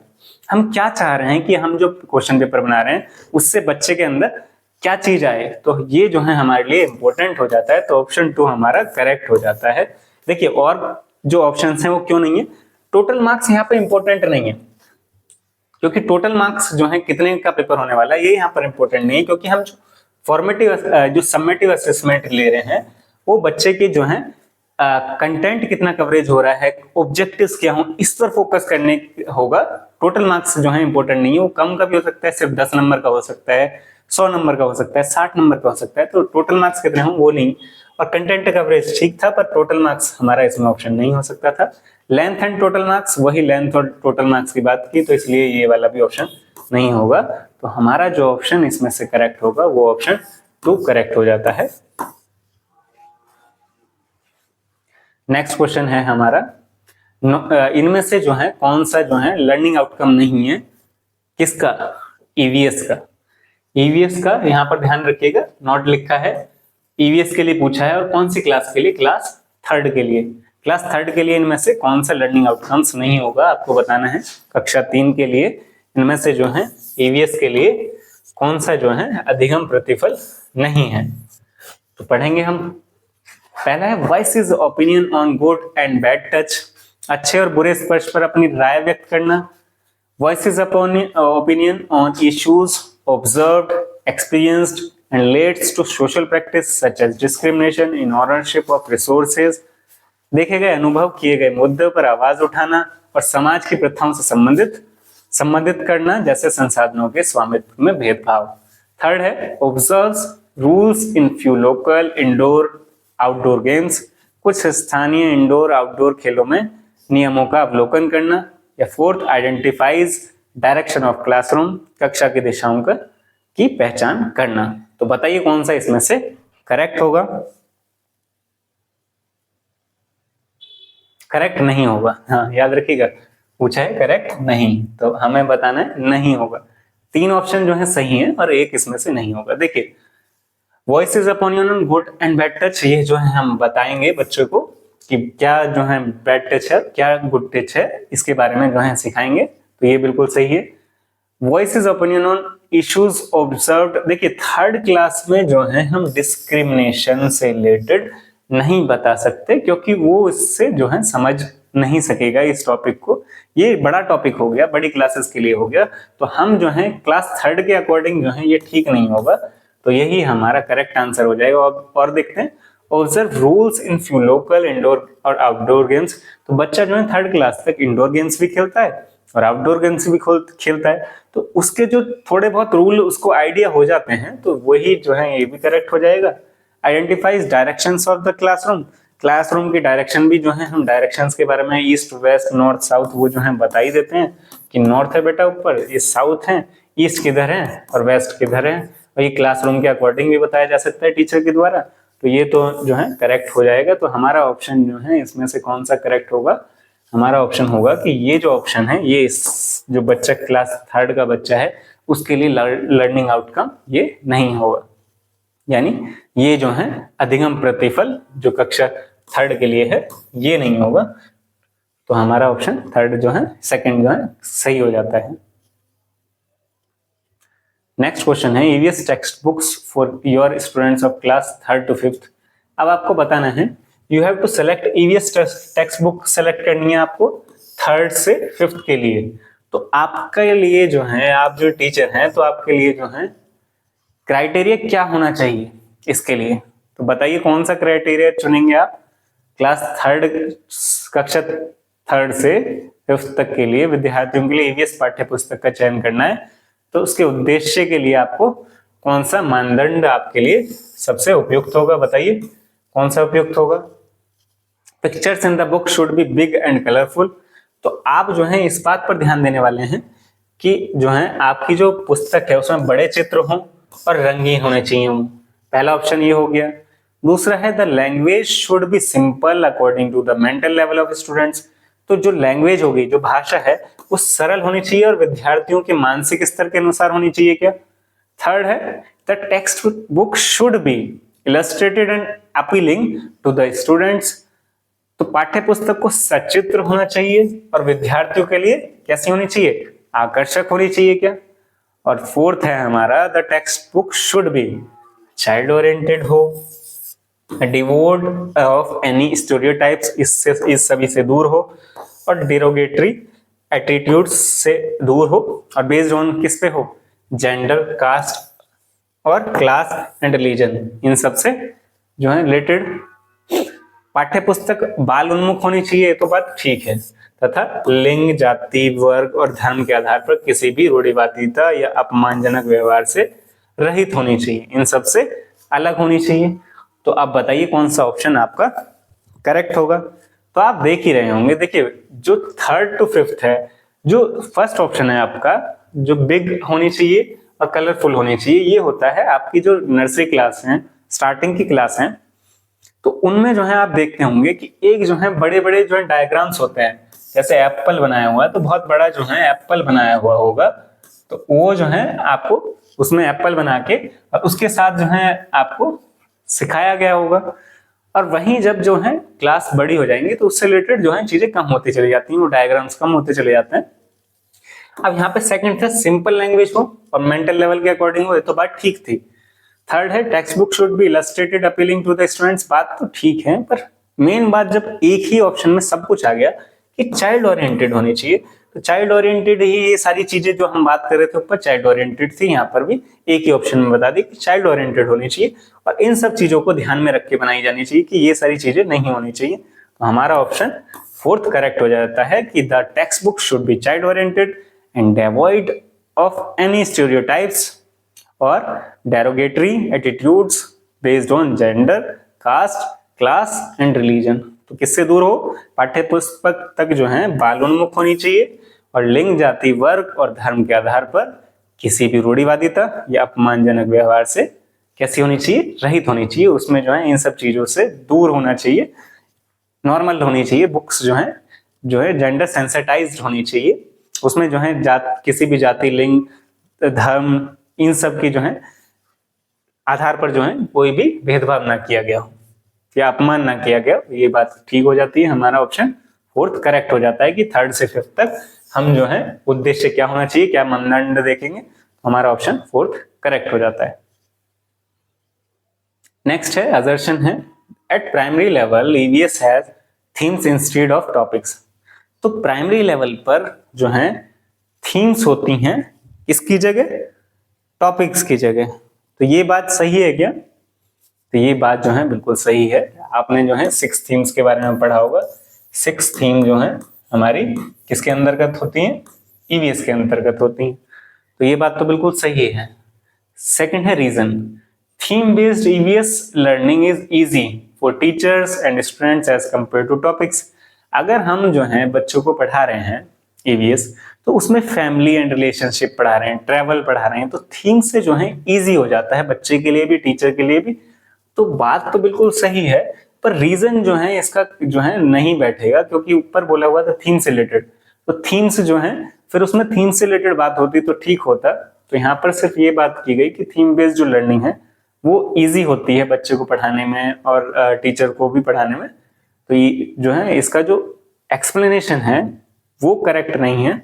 हम क्या चाह रहे हैं कि हम जो क्वेश्चन पेपर बना रहे हैं उससे बच्चे के अंदर क्या चीज आए। तो ये जो है हमारे लिए इंपॉर्टेंट हो जाता है। तो ऑप्शन 2 हमारा करेक्ट हो जाता है। देखिए, और जो ऑप्शन हैं वो क्यों नहीं है? टोटल मार्क्स यहाँ पे इंपॉर्टेंट नहीं है, क्योंकि टोटल मार्क्स जो है कितने का पेपर होने वाला है ये यहाँ पर इंपॉर्टेंट नहीं है, क्योंकि हम जो समेटिव असेसमेंट ले रहे हैं वो बच्चे के जो है कंटेंट कितना कवरेज हो रहा है, ऑब्जेक्टिव्स क्या हो, इस पर फोकस करने होगा। टोटल मार्क्स जो है इंपॉर्टेंट नहीं है। वो कम का भी हो सकता है, सिर्फ 10 नंबर का हो सकता है, 100 नंबर का हो सकता है, 60 नंबर का हो सकता है। तो टोटल मार्क्स कितने हों वो नहीं। और कंटेंट कवरेज ठीक था पर टोटल मार्क्स हमारा इसमें ऑप्शन नहीं हो सकता था। लेंथ एंड टोटल मार्क्स, वही लेंथ और टोटल मार्क्स की बात की, तो इसलिए ये वाला भी ऑप्शन नहीं होगा। तो हमारा जो ऑप्शन इसमें से करेक्ट होगा वो ऑप्शन 2 करेक्ट हो जाता है। नेक्स्ट क्वेश्चन है हमारा, इनमें से जो है कौन सा जो है लर्निंग आउटकम नहीं है? किसका? ईवीएस का। ईवीएस का यहाँ पर ध्यान रखिएगा, नोट लिखा है ईवीएस के लिए पूछा है। और कौन सी क्लास के लिए? क्लास 3rd के लिए। क्लास 3rd के लिए इनमें से कौन सा लर्निंग आउटकम्स नहीं होगा आपको बताना है। कक्षा 3 के लिए इनमें से जो है ईवीएस के लिए कौन सा जो है अधिगम प्रतिफल नहीं है? तो पढ़ेंगे हम। पहला है voice is opinion on good and bad touch. अच्छे और बुरे स्पर्श पर अपनी राय व्यक्त करना। Voice is opinion on issues observed, experienced and leads to social practice such as discrimination in ownership of resources. देखे गए अनुभव किए गए मुद्दों पर आवाज उठाना और समाज की प्रथाओं से संबंधित करना, जैसे संसाधनों के स्वामित्व में भेदभाव। थर्ड है observes rules in few local indoor outdoor games. कुछ स्थानीय इंडोर आउटडोर खेलों में नियमों का अवलोकन करना। या fourth identifies direction of classroom, कक्षा की दिशाओं की पहचान करना। तो बताइए कौन सा इसमें से करेक्ट होगा? करेक्ट नहीं होगा। हाँ, याद रखिएगा, पूछा है करेक्ट नहीं, तो हमें बताना है नहीं होगा। 3 ऑप्शन जो है सही है और एक इसमें से नहीं होगा। देखिए, voice is opinion on good and bad touch, ये जो है हम बताएंगे बच्चों को कि क्या जो है बैड टच है क्या गुड टच है, इसके बारे में जो है सिखाएंगे। तो ये बिल्कुल सही है। Voices opinion on issues observed. देखिए थर्ड क्लास में जो है हम डिस्क्रिमिनेशन से रिलेटेड नहीं बता सकते, क्योंकि वो इससे जो है समझ नहीं सकेगा इस टॉपिक को। ये बड़ा टॉपिक हो गया, बड़ी क्लासेस के लिए हो गया, तो हम जो है क्लास थर्ड के अकॉर्डिंग जो है ये ठीक नहीं होगा। तो यही हमारा करेक्ट आंसर हो जाएगा। और देखते हैं, observe rules in few local indoor और आउटडोर गेम्स। तो बच्चा जो है थर्ड क्लास तक इंडोर गेम्स भी खेलता है और आउटडोर गेम्स भी खेलता है, तो उसके जो थोड़े बहुत रूल उसको आइडिया हो जाते हैं, तो वही जो है ये भी करेक्ट हो जाएगा। Identifies directions of the classroom. Classroom की डायरेक्शन भी जो है हम डायरेक्शंस के बारे में ईस्ट वेस्ट नॉर्थ साउथ वो जो है बता ही देते हैं कि नॉर्थ है बेटा ऊपर, ये साउथ है, ईस्ट किधर है और वेस्ट किधर है, और ये क्लासरूम के अकॉर्डिंग भी बताया जा सकता है टीचर के द्वारा। तो ये तो जो है करेक्ट हो जाएगा। तो हमारा ऑप्शन जो है इसमें से कौन सा करेक्ट होगा? हमारा ऑप्शन होगा कि ये जो ऑप्शन है, ये जो बच्चा क्लास थर्ड का बच्चा है उसके लिए लर्निंग आउटकम ये नहीं होगा, यानी ये जो है अधिगम प्रतिफल जो कक्षा थर्ड के लिए है ये नहीं होगा। तो हमारा ऑप्शन थर्ड जो है सेकंड जो है सही हो जाता है। नेक्स्ट क्वेश्चन है EVS text books for your students of class third to fifth. अब आपको बताना है, you have to select EVS text book select करनी है आपको थर्ड से फिफ्थ के लिए। तो आपके लिए जो है, आप जो टीचर हैं, तो आपके लिए जो है क्राइटेरिया क्या होना चाहिए इसके लिए? तो बताइए कौन सा क्राइटेरिया चुनेंगे आप? क्लास थर्ड कक्षा थर्ड से फिफ्थ तक के लिए विद्यार्थियों के लिए ईवीएस पाठ्य पुस्तक का चयन करना है, तो उसके उद्देश्य के लिए आपको कौन सा मानदंड आपके लिए सबसे उपयुक्त होगा? बताइए कौन सा उपयुक्त होगा? Pictures in the book should B big and colourful. तो आप जो है इस बात पर ध्यान देने वाले हैं कि जो है आपकी जो पुस्तक है उसमें बड़े चित्र हों और रंगीन होने चाहिए हों। पहला ऑप्शन ये हो गया। दूसरा है the language should be simple according to the mental level of students. तो जो लैंग्वेज होगी, जो भाषा है, वो सरल होनी चाहिए और विद्यार्थियों के मानसिक स्तर के अनुसार होनी चाहिए क्या? थर्ड है the text book should be illustrated and appealing to the students. तो पाठ्य पुस्तक को सचित्र होना चाहिए और विद्यार्थियों के लिए कैसी होनी चाहिए? आकर्षक होनी चाहिए क्या? और फोर्थ है हमारा the text book should be child oriented हो, डिवोर्ड ऑफ एनी स्टीरियोटाइप्स, इससे इस सभी से दूर हो, और डिरोगेटरी एटीट्यूड्स से दूर हो, और बेस्ड ऑन किस पे हो? जेंडर, कास्ट और क्लास एंड रिलीजन, इन सब से जो है रिलेटेड। पाठ्य पुस्तक बाल उन्मुख होनी चाहिए, तो बात ठीक है, तथा लिंग, जाति, वर्ग और धर्म के आधार पर किसी भी रूढ़िवादिता या अपमानजनक व्यवहार से रहित होनी चाहिए, इन सब से अलग होनी चाहिए। तो आप बताइए कौन सा ऑप्शन आपका करेक्ट होगा? तो आप देख ही रहे होंगे, देखिए जो थर्ड टू फिफ्थ है, जो फर्स्ट ऑप्शन है आपका, जो बिग होनी चाहिए और कलरफुल होनी चाहिए, ये होता है आपकी जो नर्सरी क्लास है, स्टार्टिंग की क्लास है। तो उनमें जो है आप देखते होंगे कि एक जो है बड़े बड़े जो है डायग्राम्स होते हैं, जैसे एप्पल बनाया हुआ है तो बहुत बड़ा जो है एप्पल बनाया हुआ होगा, तो वो जो है आपको उसमें एप्पल बना के और उसके साथ जो है आपको सिखाया गया होगा। और वहीं जब जो है क्लास बड़ी हो जाएंगी तो उससे रिलेटेड जो है चीजें कम होती चली जाती हैं, वो डायग्राम्स कम होते चले जाते हैं। अब यहाँ पे सेकंड था सिंपल लैंग्वेज हो और मेंटल लेवल के अकॉर्डिंग हो, तो बात ठीक थी। थर्ड है text book should be illustrated appealing to the students, बात तो ठीक है, पर मेन बात जब एक ही ऑप्शन में सब कुछ आ गया कि चाइल्ड ओरिएंटेड होनी चाहिए, तो चाइल्ड ओरिएंटेड ही ये सारी चीजें जो हम बात कर रहे थे ऊपर चाइल्ड ओरिएंटेड थी, यहाँ पर भी एक ही ऑप्शन में बता दी कि चाइल्ड ओरिएंटेड होनी चाहिए और इन सब चीजों को ध्यान में रख के बनाई जानी चाहिए कि ये सारी चीजें नहीं होनी चाहिए। तो हमारा ऑप्शन फोर्थ करेक्ट हो जाता है कि the text book should be child oriented and devoid of any stereotypes और derogatory attitudes based on gender, caste, class and religion। तो किससे दूर हो? पाठ्य पुस्तक तक जो है बालोन्मुख होनी चाहिए और लिंग, जाति, वर्ग और धर्म के आधार पर किसी भी रूढ़िवादिता या अपमानजनक व्यवहार से कैसी होनी चाहिए? रहित होनी चाहिए। उसमें जो है इन सब चीजों से दूर होना चाहिए, नॉर्मल होनी चाहिए। बुक्स जो है जेंडर सेंसिटाइज्ड होनी चाहिए, उसमें जो है किसी भी जाति, लिंग, धर्म, इन सब की जो है आधार पर जो है कोई भी भेदभाव ना किया गया हो या अपमान ना किया गया, ये बात ठीक हो जाती है। हमारा ऑप्शन फोर्थ करेक्ट हो जाता है कि थर्ड से फिफ्थ तक हम जो है उद्देश्य क्या होना चाहिए, क्या मानदंड देखेंगे, हमारा ऑप्शन फोर्थ करेक्ट हो जाता है। नेक्स्ट है असर्शन है eight primary level EVS has themes instead of topics. तो प्राइमरी लेवल पर जो है थीम्स होती हैं किसकी जगह, टॉपिक्स की जगह। तो ये बात सही है क्या? तो ये बात जो है बिल्कुल सही है। आपने जो है 6 थीम्स के बारे में पढ़ा होगा। 6 थीम जो है हमारी किसके अंतर्गत होती हैं, ईवीएस के अंतर्गत होती हैं। तो ये बात तो बिल्कुल सही है। सेकंड है reason, theme based EVS learning is easy for teachers and students as compare to topics. अगर हम जो है बच्चों को पढ़ा रहे हैं ईवीएस, तो उसमें फैमिली एंड रिलेशनशिप पढ़ा रहे हैं, ट्रैवल पढ़ा रहे हैं, तो थीम से जो है इजी हो जाता है बच्चे के लिए भी, टीचर के लिए भी। तो बात तो बिल्कुल सही है, पर रीजन जो है इसका जो है नहीं बैठेगा, क्योंकि ऊपर बोला हुआ था थीम से रिलेटेड। तो थीम से जो है फिर उसमें थीम से रिलेटेड बात होती तो ठीक होता। तो यहाँ पर सिर्फ ये बात की गई कि थीम बेस्ड जो लर्निंग है वो इजी होती है बच्चे को पढ़ाने में और टीचर को भी पढ़ाने में। तो ये जो है इसका जो एक्सप्लेनेशन है वो करेक्ट नहीं है,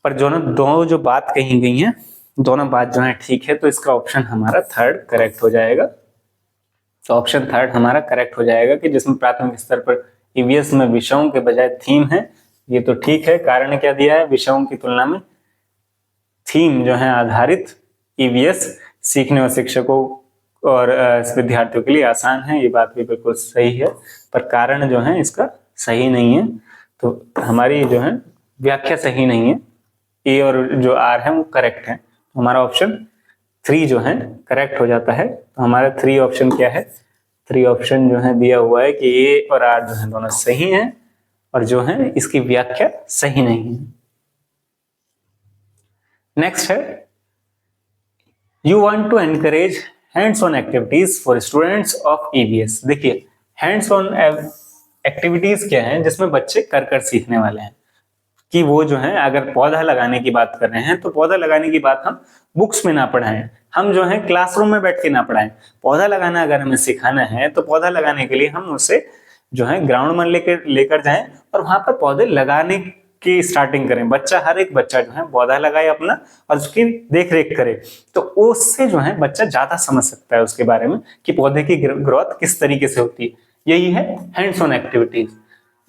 पर दोनों जो बात कही गई है दोनों बात जो है ठीक है। तो इसका ऑप्शन हमारा थर्ड करेक्ट हो जाएगा। तो ऑप्शन थर्ड हमारा करेक्ट हो जाएगा कि जिसमें प्राथमिक स्तर पर ईवीएस में विषयों के बजाय थीम है, ये तो ठीक है। कारण क्या दिया है, विषयों की तुलना में थीम जो है आधारित ईवीएस सीखने और शिक्षकों और विद्यार्थियों के लिए आसान है, ये बात भी बिल्कुल सही है, पर कारण जो है इसका सही नहीं है। तो हमारी जो है व्याख्या सही नहीं है, ए और जो आर है वो करेक्ट है। तो हमारा ऑप्शन 3 जो है करेक्ट हो जाता है। तो हमारा 3 ऑप्शन क्या है, 3 ऑप्शन जो है दिया हुआ है कि ए और आर जो है दोनों सही हैं और जो है इसकी व्याख्या सही नहीं है। नेक्स्ट है you want to encourage hands on activities for students of EVS. देखिए हैंड्स ऑन एक्टिविटीज क्या है, जिसमें बच्चे कर कर सीखने वाले हैं। कि वो जो है अगर पौधा लगाने की बात कर रहे हैं तो पौधा लगाने की बात हम बुक्स में ना पढ़ाएं, हम जो है क्लासरूम में बैठ के ना पढ़ाएं। पौधा लगाना अगर हमें सिखाना है तो पौधा लगाने के लिए हम उसे जो है ग्राउंड में लेकर जाएं और वहां पर पौधे लगाने की स्टार्टिंग करें। बच्चा, हर एक बच्चा जो है पौधा लगाए अपना और उसकी देख रेख करे, तो उससे जो है बच्चा ज्यादा समझ सकता है उसके बारे में कि पौधे की ग्रोथ किस तरीके से होती है। यही है hands on activities.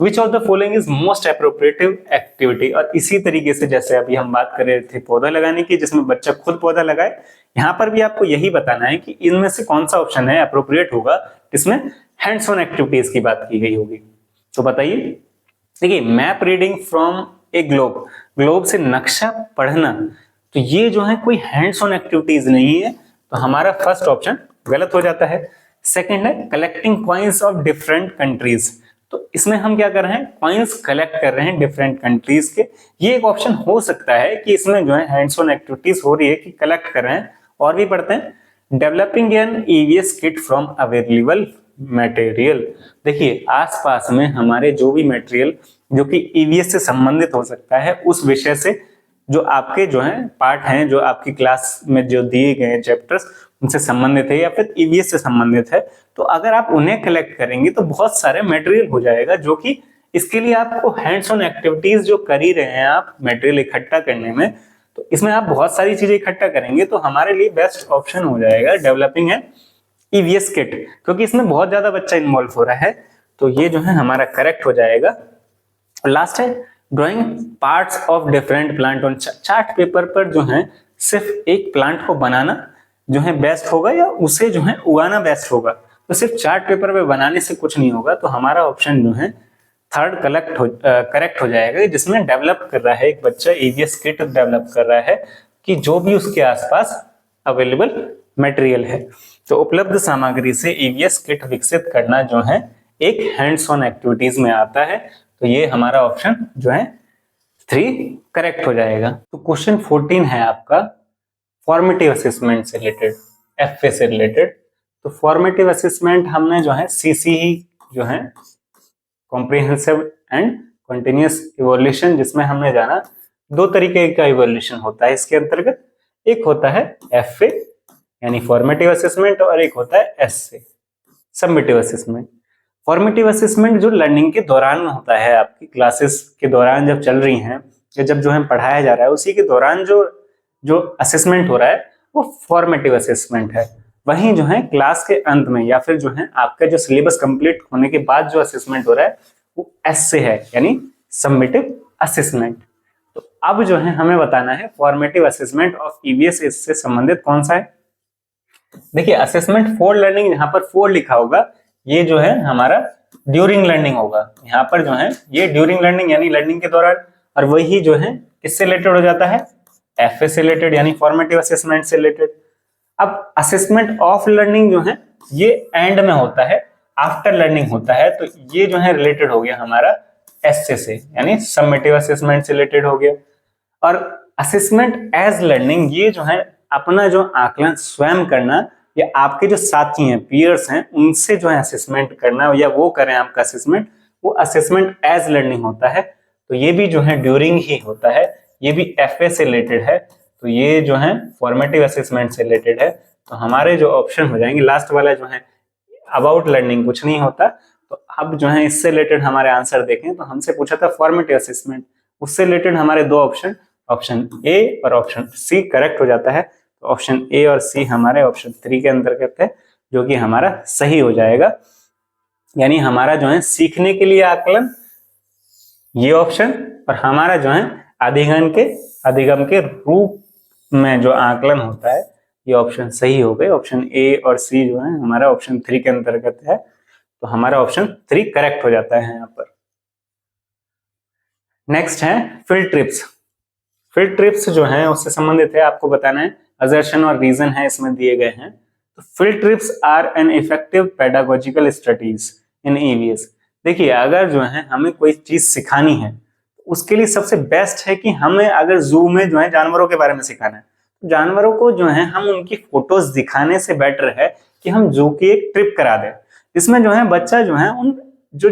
Which of the following is most appropriative activity. और इसी तरीके से जैसे अभी हम बात कर रहे थे पौधा लगाने की, जिसमें बच्चा खुद पौधा लगाए, यहाँ पर भी आपको यही बताना है कि इनमें से कौन सा ऑप्शन है अप्रोप्रिएट होगा, जिसमें हैंड्स ऑन एक्टिविटीज की बात की गई होगी। तो बताइए। देखिए map reading from A globe, globe से नक्शा पढ़ना, तो ये जो है कोई हैंड्स ऑन एक्टिविटीज नहीं है। तो हमारा फर्स्ट ऑप्शन गलत हो जाता है। सेकंड है collecting coins of different countries, तो इसमें हम क्या कर रहे हैं, कॉइन्स कलेक्ट कर रहे हैं डिफरेंट कंट्रीज के। ये एक ऑप्शन हो सकता है कि इसमें जो है हैंड्स ऑन एक्टिविटीज हो रही है कि कलेक्ट कर रहे हैं। और भी पढ़ते हैं developing N EVS kit from available material. देखिए आसपास में हमारे जो भी मटेरियल जो कि ईवीएस से संबंधित हो सकता है, उस विषय से जो आपके जो है पार्ट हैं, जो आपकी क्लास में जो दिए गए चैप्टर्स उनसे संबंधित है या फिर ईवीएस से संबंधित है, तो अगर आप उन्हें कलेक्ट करेंगे तो बहुत सारे मटेरियल हो जाएगा, जो कि इसके लिए आपको हैंड्स ऑन एक्टिविटीज जो कर ही रहे हैं आप मटेरियल इकट्ठा करने में, तो इसमें आप बहुत सारी चीजें इकट्ठा करेंगे। तो हमारे लिए बेस्ट ऑप्शन हो जाएगा डेवलपिंग एन ईवीएस किट, क्योंकि इसमें बहुत ज्यादा बच्चा इन्वॉल्व हो रहा है। तो ये जो है हमारा करेक्ट हो जाएगा। लास्ट है drawing parts of different plant on chart paper पर जो है सिर्फ एक प्लांट को बनाना जो है बेस्ट होगा या उसे जो है उगाना बेस्ट होगा। तो सिर्फ चार्ट पेपर पे बनाने से कुछ नहीं होगा। तो हमारा ऑप्शन जो है थर्ड करेक्ट हो जाएगा, जिसमें डेवलप कर रहा है एक बच्चा ईवीएस किट डेवलप कर रहा है कि जो भी उसके आसपास अवेलेबल मटेरियल है। तो उपलब्ध सामग्री से ईवीएस किट विकसित करना जो है एक हैंड्स ऑन एक्टिविटीज में आता है। तो ये हमारा ऑप्शन जो है 3 करेक्ट हो जाएगा। तो क्वेश्चन 14 है आपका फॉर्मेटिव असेसमेंट से रिलेटेड, एफए से रिलेटेड। तो फॉर्मेटिव असेसमेंट हमने जो है सीसीई जो है कॉम्प्रिहेंसिव एंड कंटिन्यूअस इवोल्यूशन, जिसमें हमने जाना 2 तरीके का इवोल्यूशन होता है इसके अंतर्गत। एक होता है एफए यानी फॉर्मेटिव असेसमेंट और एक होता है SA summative assessment. Formative assessment जो लर्निंग के दौरान में होता है, आपकी क्लासेस के दौरान जब चल रही हैं या जब जो है पढ़ाया जा रहा है, उसी के दौरान जो जो असेसमेंट हो रहा है वो फॉर्मेटिव असेसमेंट है। वहीं जो है क्लास के अंत में या फिर जो है आपका जो सिलेबस कंप्लीट होने के बाद जो असेसमेंट हो रहा है वो एस से है, यानी समेटिव असेसमेंट। तो अब जो है हमें बताना है फॉर्मेटिव असेसमेंट ऑफ ईवीएस इससे संबंधित कौन सा है। देखिए असेसमेंट फॉर लर्निंग, यहाँ पर फॉर लिखा होगा, ये जो है हमारा ड्यूरिंग लर्निंग होगा। यहाँ पर जो है ये ड्यूरिंग लर्निंग यानी लर्निंग के दौरान, और वही जो है किससे रिलेटेड हो जाता है, एफए से रिलेटेड यानी फॉर्मेटिव असेसमेंट से रिलेटेड। अब असेसमेंट ऑफ लर्निंग जो है ये एंड में होता है, आफ्टर लर्निंग होता है, तो ये जो है रिलेटेड हो गया हमारा एसए से यानी समेटिव असेसमेंट से रिलेटेड हो गया। और असेसमेंट एज लर्निंग, ये जो है अपना जो आकलन स्वयं करना या आपके जो साथी हैं, पीयर्स हैं, उनसे जो है असेसमेंट करना या वो करें आपका असेसमेंट, वो असेसमेंट एज लर्निंग होता है। तो ये भी जो है ड्यूरिंग ही होता है, ये भी एफए से रिलेटेड है, तो ये जो है फॉर्मेटिव असेसमेंट से रिलेटेड है। तो हमारे जो ऑप्शन हो जाएंगे लास्ट वाला जो है अबाउट लर्निंग कुछ नहीं होता। तो अब जो है इससे रिलेटेड हमारे आंसर देखें तो हमसे पूछा था फॉर्मेटिव असेसमेंट, उससे रिलेटेड हमारे दो ऑप्शन, ऑप्शन ए और ऑप्शन सी करेक्ट हो जाता है। तो ऑप्शन ए और सी हमारे ऑप्शन 3 के अंतर्गत है, जो कि हमारा सही हो जाएगा। यानी हमारा जो है सीखने के लिए आकलन ये ऑप्शन, और हमारा जो है अधिगम के रूप में जो आकलन होता है ये ऑप्शन सही हो गए। ऑप्शन ए और सी जो है हमारा ऑप्शन 3 के अंतर्गत है, तो हमारा ऑप्शन 3 करेक्ट हो जाता है यहाँ पर। नेक्स्ट है फील्ड ट्रिप्स। फील्ड ट्रिप्स जो है उससे संबंधित है, आपको बताना है असर्शन और रीजन है इसमें दिए गए हैं। तो field trips are an effective pedagogical strategies in EVS. देखिए अगर जो है हमें कोई चीज सिखानी है, उसके लिए सबसे बेस्ट है कि हमें अगर जू में जो है जानवरों के बारे में सिखाना है, तो जानवरों को जो है हम उनकी फोटोज दिखाने से बेटर है कि हम जू की एक ट्रिप करा दें, जिसमें जो है बच्चा जो है उन जो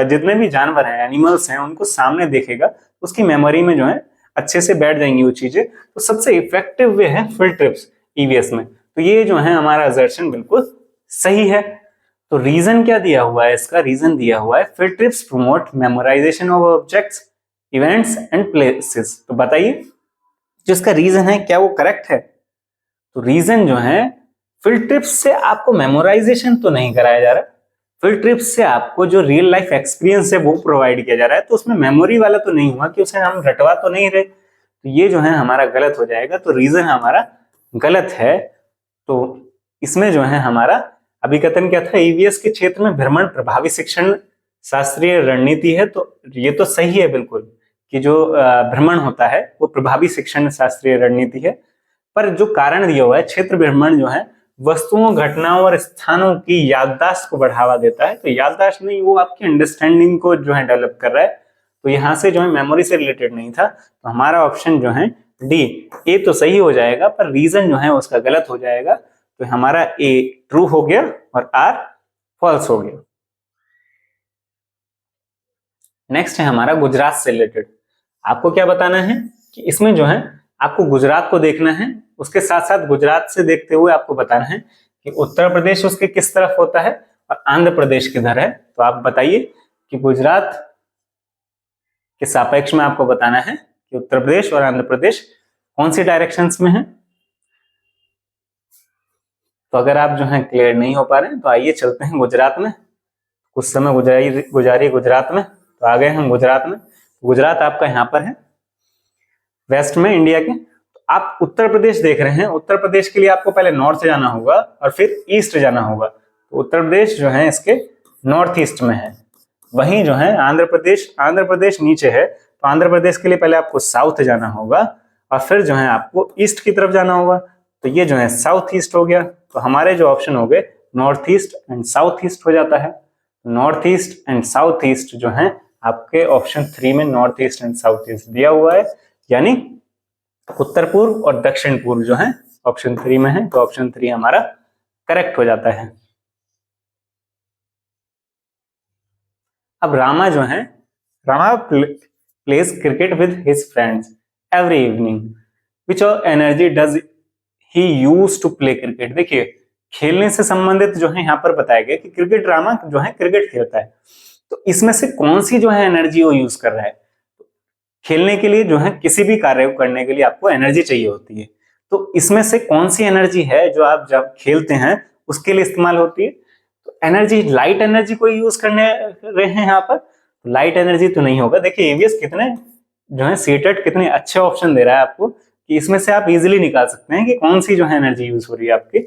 जितने भी जानवर हैं, एनिमल्स हैं, उनको सामने देखेगा, उसकी मेमोरी में जो है अच्छे से बैठ जाएंगी वो चीजें। तो सबसे इफेक्टिव वे है फील्ड ट्रिप्स ईवीएस में। तो ये जो है हमारा असर्शन बिल्कुल सही है। तो रीजन क्या दिया हुआ है, इसका रीजन दिया हुआ है field trips promote memorisation of objects, events and places. तो बताइए जो इसका रीजन है क्या वो करेक्ट है। तो रीजन जो है फील्ड ट्रिप्स से आपको मेमोराइजेशन तो नहीं कराया जा रहा, फील्ड ट्रिप्स से आपको जो रियल लाइफ एक्सपीरियंस है वो प्रोवाइड किया जा रहा है, तो उसमें मेमोरी वाला तो नहीं हुआ कि उसे हम रटवा तो नहीं रहे। तो ये जो है हमारा गलत हो जाएगा, तो रीजन हमारा गलत है। तो इसमें जो है हमारा अभिकथन क्या था, ईवीएस के क्षेत्र में भ्रमण प्रभावी शिक्षण शास्त्रीय रणनीति है। तो ये तो सही है बिल्कुल कि जो भ्रमण होता है वो प्रभावी शिक्षण शास्त्रीय रणनीति है, पर जो कारण दिया हुआ है क्षेत्र भ्रमण जो है वस्तुओं, घटनाओं और स्थानों की याददाश्त को बढ़ावा देता है। तो याददाश्त नहीं, वो आपकी अंडरस्टैंडिंग को जो है डेवलप कर रहा है। तो यहाँ से जो है मेमोरी से रिलेटेड नहीं था। तो हमारा ऑप्शन जो है डी, ए तो सही हो जाएगा पर रीजन जो है उसका गलत हो जाएगा। तो हमारा ए ट्रू हो गया और आर फॉल्स हो गया। नेक्स्ट है हमारा गुजरात से रिलेटेड। आपको क्या बताना है कि इसमें जो है आपको गुजरात को देखना है, उसके साथ साथ गुजरात से देखते हुए आपको बताना है कि उत्तर प्रदेश उसके किस तरफ होता है और आंध्र प्रदेश किधर है। तो आप बताइए कि गुजरात के सापेक्ष में आपको बताना है कि उत्तर प्रदेश और आंध्र प्रदेश कौन सी डायरेक्शंस में है। तो अगर आप जो है क्लियर नहीं हो पा रहे हैं तो आइए चलते हैं गुजरात में, कुछ समय गुजारिए गुजरात में। तो आ गए हम गुजरात में। गुजरात आपका यहाँ पर है वेस्ट में इंडिया के। तो आप उत्तर प्रदेश देख रहे हैं, उत्तर प्रदेश के लिए आपको पहले नॉर्थ जाना होगा और फिर ईस्ट जाना होगा। तो उत्तर प्रदेश जो है इसके नॉर्थ ईस्ट में है। वहीं जो है आंध्र प्रदेश नीचे है, तो आंध्र प्रदेश के लिए पहले आपको साउथ जाना होगा और फिर जो है आपको ईस्ट की तरफ जाना होगा। तो ये जो है साउथ ईस्ट हो गया। तो हमारे जो ऑप्शन हो गए north east and south east हो जाता है। North east and south east जो है आपके ऑप्शन 3 में north east and south east दिया हुआ है, यानी उत्तर पूर्व और दक्षिण पूर्व जो है ऑप्शन 3 में है। तो ऑप्शन 3 हमारा करेक्ट हो जाता है। अब रामा जो है, Rama plays cricket with his friends every evening, which energy does he use to play cricket. देखिए खेलने से संबंधित जो है यहाँ पर बताया गया कि क्रिकेट रामा जो है क्रिकेट खेलता है, तो इसमें से कौन सी जो है एनर्जी वो यूज कर रहा है। खेलने के लिए जो है किसी भी कार्य को करने के लिए आपको एनर्जी चाहिए होती है, तो इसमें से कौन सी एनर्जी है जो आप जब खेलते हैं उसके लिए इस्तेमाल होती है। तो एनर्जी, लाइट एनर्जी को यूज करने रहे हैं यहाँ पर, लाइट एनर्जी तो नहीं होगा। देखिए ईवीएस कितने जो है सीटेट कितने अच्छे ऑप्शन दे रहा है आपको कि इसमें से आप इजीली निकाल सकते हैं कि कौन सी जो है एनर्जी यूज हो रही है आपकी।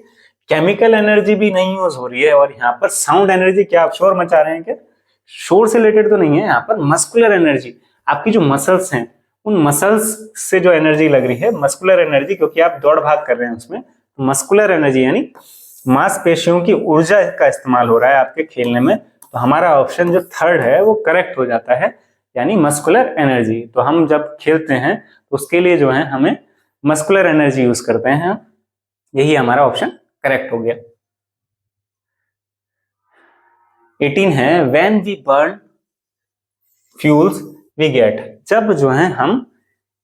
केमिकल एनर्जी भी नहीं यूज हो रही है, और यहाँ पर साउंड एनर्जी, क्या आप शोर मचा रहे हैं क्या? शोर से रिलेटेड तो नहीं है यहाँ पर। मस्कुलर एनर्जी, आपकी जो मसल्स हैं उन मसल्स से जो एनर्जी लग रही है, मस्कुलर एनर्जी, क्योंकि आप दौड़ भाग कर रहे हैं उसमें, मस्कुलर एनर्जी यानी मांसपेशियों की ऊर्जा का इस्तेमाल हो रहा है आपके खेलने में। तो हमारा ऑप्शन जो थर्ड है वो करेक्ट हो जाता है, यानी मस्कुलर एनर्जी। तो हम जब खेलते हैं तो उसके लिए जो है हमें मस्कुलर एनर्जी यूज करते हैं, यही हमारा ऑप्शन करेक्ट हो गया। 18 है when we burn fuels we get, जब जो है हम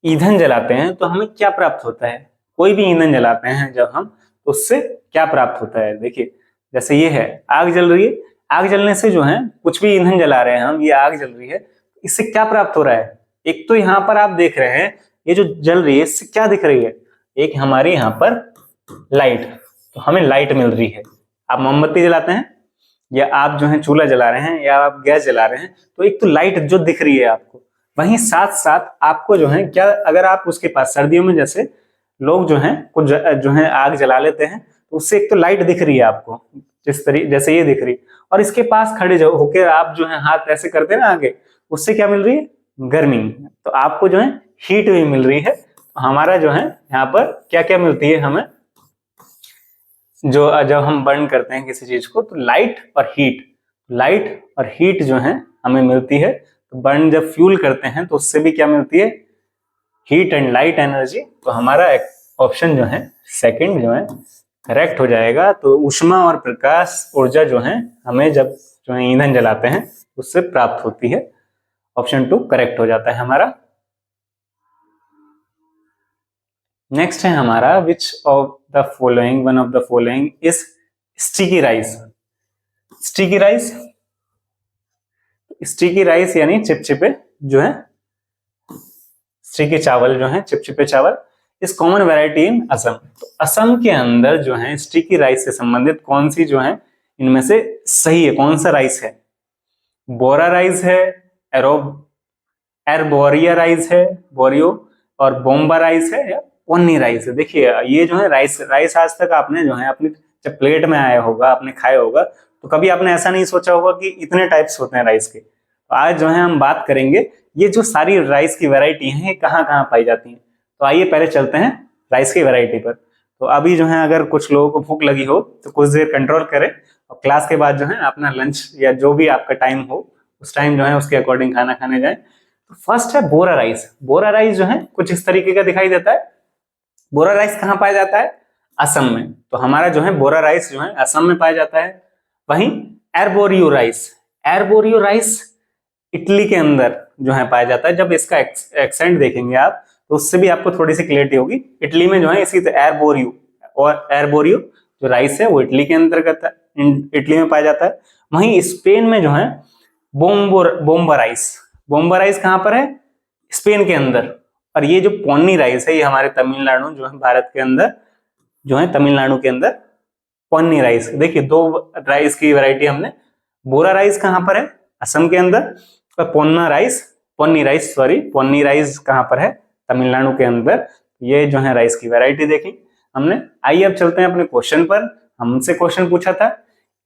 ईंधन जलाते हैं तो हमें क्या प्राप्त होता है। कोई भी ईंधन जलाते हैं जब हम, तो उससे क्या प्राप्त होता है। देखिए जैसे ये है, आग जल रही है, आग जलने से जो है कुछ भी ईंधन जला रहे हैं हम, ये आग जल रही है, इससे क्या प्राप्त हो रहा है। एक तो यहाँ पर आप देख रहे हैं ये जो जल रही है इससे क्या दिख रही है, एक हमारे यहाँ पर लाइट, तो हमें लाइट मिल रही है। आप मोमबत्ती जलाते हैं या आप जो है चूल्हा जला रहे हैं या आप गैस जला रहे हैं, तो एक तो लाइट जो दिख रही है आपको, वहीं साथ साथ आपको जो है क्या, अगर आप उसके पास सर्दियों में जैसे लोग जो हैं कुछ जो है आग जला लेते हैं, तो उससे एक तो लाइट दिख रही है आपको, जिस तरीके जैसे ये दिख रही, और इसके पास खड़े जो होकर आप जो है हाथ ऐसे करते हैं ना आगे, उससे क्या मिल रही है, गर्मी। तो आपको जो है हीट भी मिल रही है। हमारा जो है यहाँ पर क्या क्या मिलती है हमें, जो जब हम बर्न करते हैं किसी चीज को, तो लाइट और हीट, लाइट और हीट जो है हमें मिलती है। तो बर्न जब फ्यूल करते हैं तो उससे भी क्या मिलती है, हीट एंड लाइट एनर्जी। तो हमारा ऑप्शन जो है सेकंड जो है करेक्ट हो जाएगा। तो ऊष्मा और प्रकाश ऊर्जा जो है हमें जब जो है ईंधन जलाते हैं उससे प्राप्त होती है। ऑप्शन 2 करेक्ट हो जाता है हमारा। नेक्स्ट है हमारा विच of the following, one of the following is sticky rice. Sticky rice, sticky rice यानी चिपचिपे जो है, स्टिकी चावल जो है, चिपचिपे चावल, इस कॉमन वैरायटी इन असम। तो असम के अंदर जो है स्टिकी राइस से संबंधित कौन सी जो है इनमें से सही है, कौन सा राइस है। बोरा राइस है, एरबोरिया राइस है, बोरियो, और बोम्बा राइस है, या पोन्नी राइस है। देखिए ये जो है राइस आज तक आपने जो है अपनी जब प्लेट में आया होगा, आपने खाया होगा, तो कभी आपने ऐसा नहीं सोचा होगा कि इतने टाइप्स होते हैं राइस के। तो आज जो है हम बात करेंगे ये जो सारी राइस की वैरायटी हैं ये कहाँ कहाँ पाई जाती हैं। तो आइए पहले चलते हैं राइस की वैरायटी पर। तो अभी जो है अगर कुछ लोगों को भूख लगी हो तो कुछ देर कंट्रोल करें, और क्लास के बाद जो है अपना लंच या जो भी आपका टाइम हो उस टाइम जो है उसके अकॉर्डिंग खाना खाने जाए। तो फर्स्ट है बोरा राइस। बोरा राइस जो है कुछ इस तरीके का दिखाई देता है। बोरा राइस कहाँ पाया जाता है, असम में। तो हमारा जो है बोरा राइस जो है असम में पाया जाता है। वहीं एरबोरियो राइस, एरबोरियो राइस इटली के अंदर जो है पाया जाता है। जब इसका एक्सेंट देखेंगे आप तो उससे भी आपको थोड़ी सी क्लियरिटी होगी। इटली में जो है इसी एरबोरियो, और एरबोरियो जो राइस है वो इटली के अंतर्गत इटली में पाया जाता है। वहीं स्पेन में जो है बोम्बा राइस, बोम्बा राइस कहाँ पर है, स्पेन के अंदर। और ये जो पोन्नी राइस है ये हमारे तमिलनाडु जो है भारत के अंदर जो है तमिलनाडु के अंदर पोन्नी राइस। देखिए दो राइस की वैरायटी हमने, बोरा राइस कहाँ पर है, असम के अंदर, और पोन्नी राइस कहाँ पर है, तमिलनाडु के अंदर। ये जो है राइस की वैरायटी देखी हमने। आइए अब चलते हैं अपने क्वेश्चन पर। हमसे क्वेश्चन पूछा था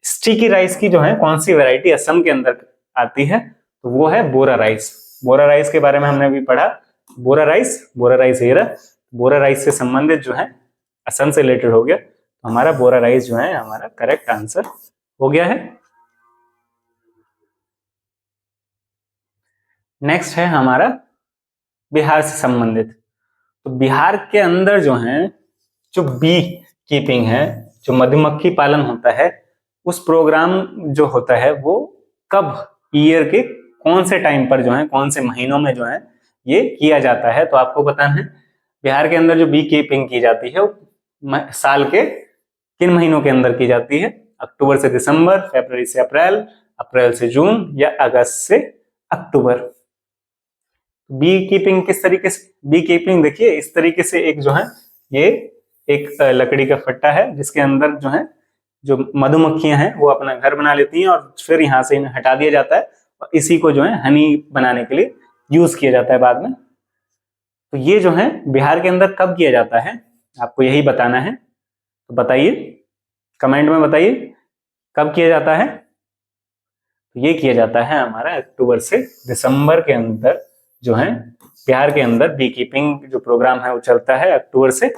स्टिकी राइस की जो है कौन सी वैरायटी असम के अंदर आती है, तो वो है बोरा राइस। बोरा राइस के बारे में हमने अभी पढ़ा। बोरा राइस ये रहा, बोरा राइस से संबंधित जो है असम से रिलेटेड हो गया। तो हमारा बोरा राइस जो है हमारा करेक्ट आंसर हो गया है। नेक्स्ट है हमारा बिहार से संबंधित। तो बिहार के अंदर जो है जो बी कीपिंग है, जो मधुमक्खी पालन होता है, उस प्रोग्राम जो होता है वो कब, ईयर के कौन से टाइम पर जो है, कौन से महीनों में जो है ये किया जाता है। तो आपको बताना है बिहार के अंदर जो बी कीपिंग की जाती है वो साल के किन महीनों के अंदर की जाती है? अक्टूबर से दिसंबर, फरवरी से अप्रैल, अप्रैल से जून या अगस्त से अक्टूबर। बी कीपिंग किस तरीके से? बी कीपिंग देखिए इस तरीके से, एक जो है ये एक लकड़ी का फट्टा है जिसके अंदर जो है जो मधुमक्खियां हैं वो अपना घर बना लेती हैं और फिर यहाँ से इन्हें हटा दिया जाता है और इसी को जो है हनी बनाने के लिए यूज किया जाता है बाद में। तो ये जो है बिहार के अंदर कब किया जाता है, आपको यही बताना है। तो बताइए, कमेंट में बताइए कब किया जाता है। तो ये किया जाता है हमारा अक्टूबर से दिसंबर के अंदर जो है बिहार के अंदर बी कीपिंग जो प्रोग्राम है वो चलता है अक्टूबर से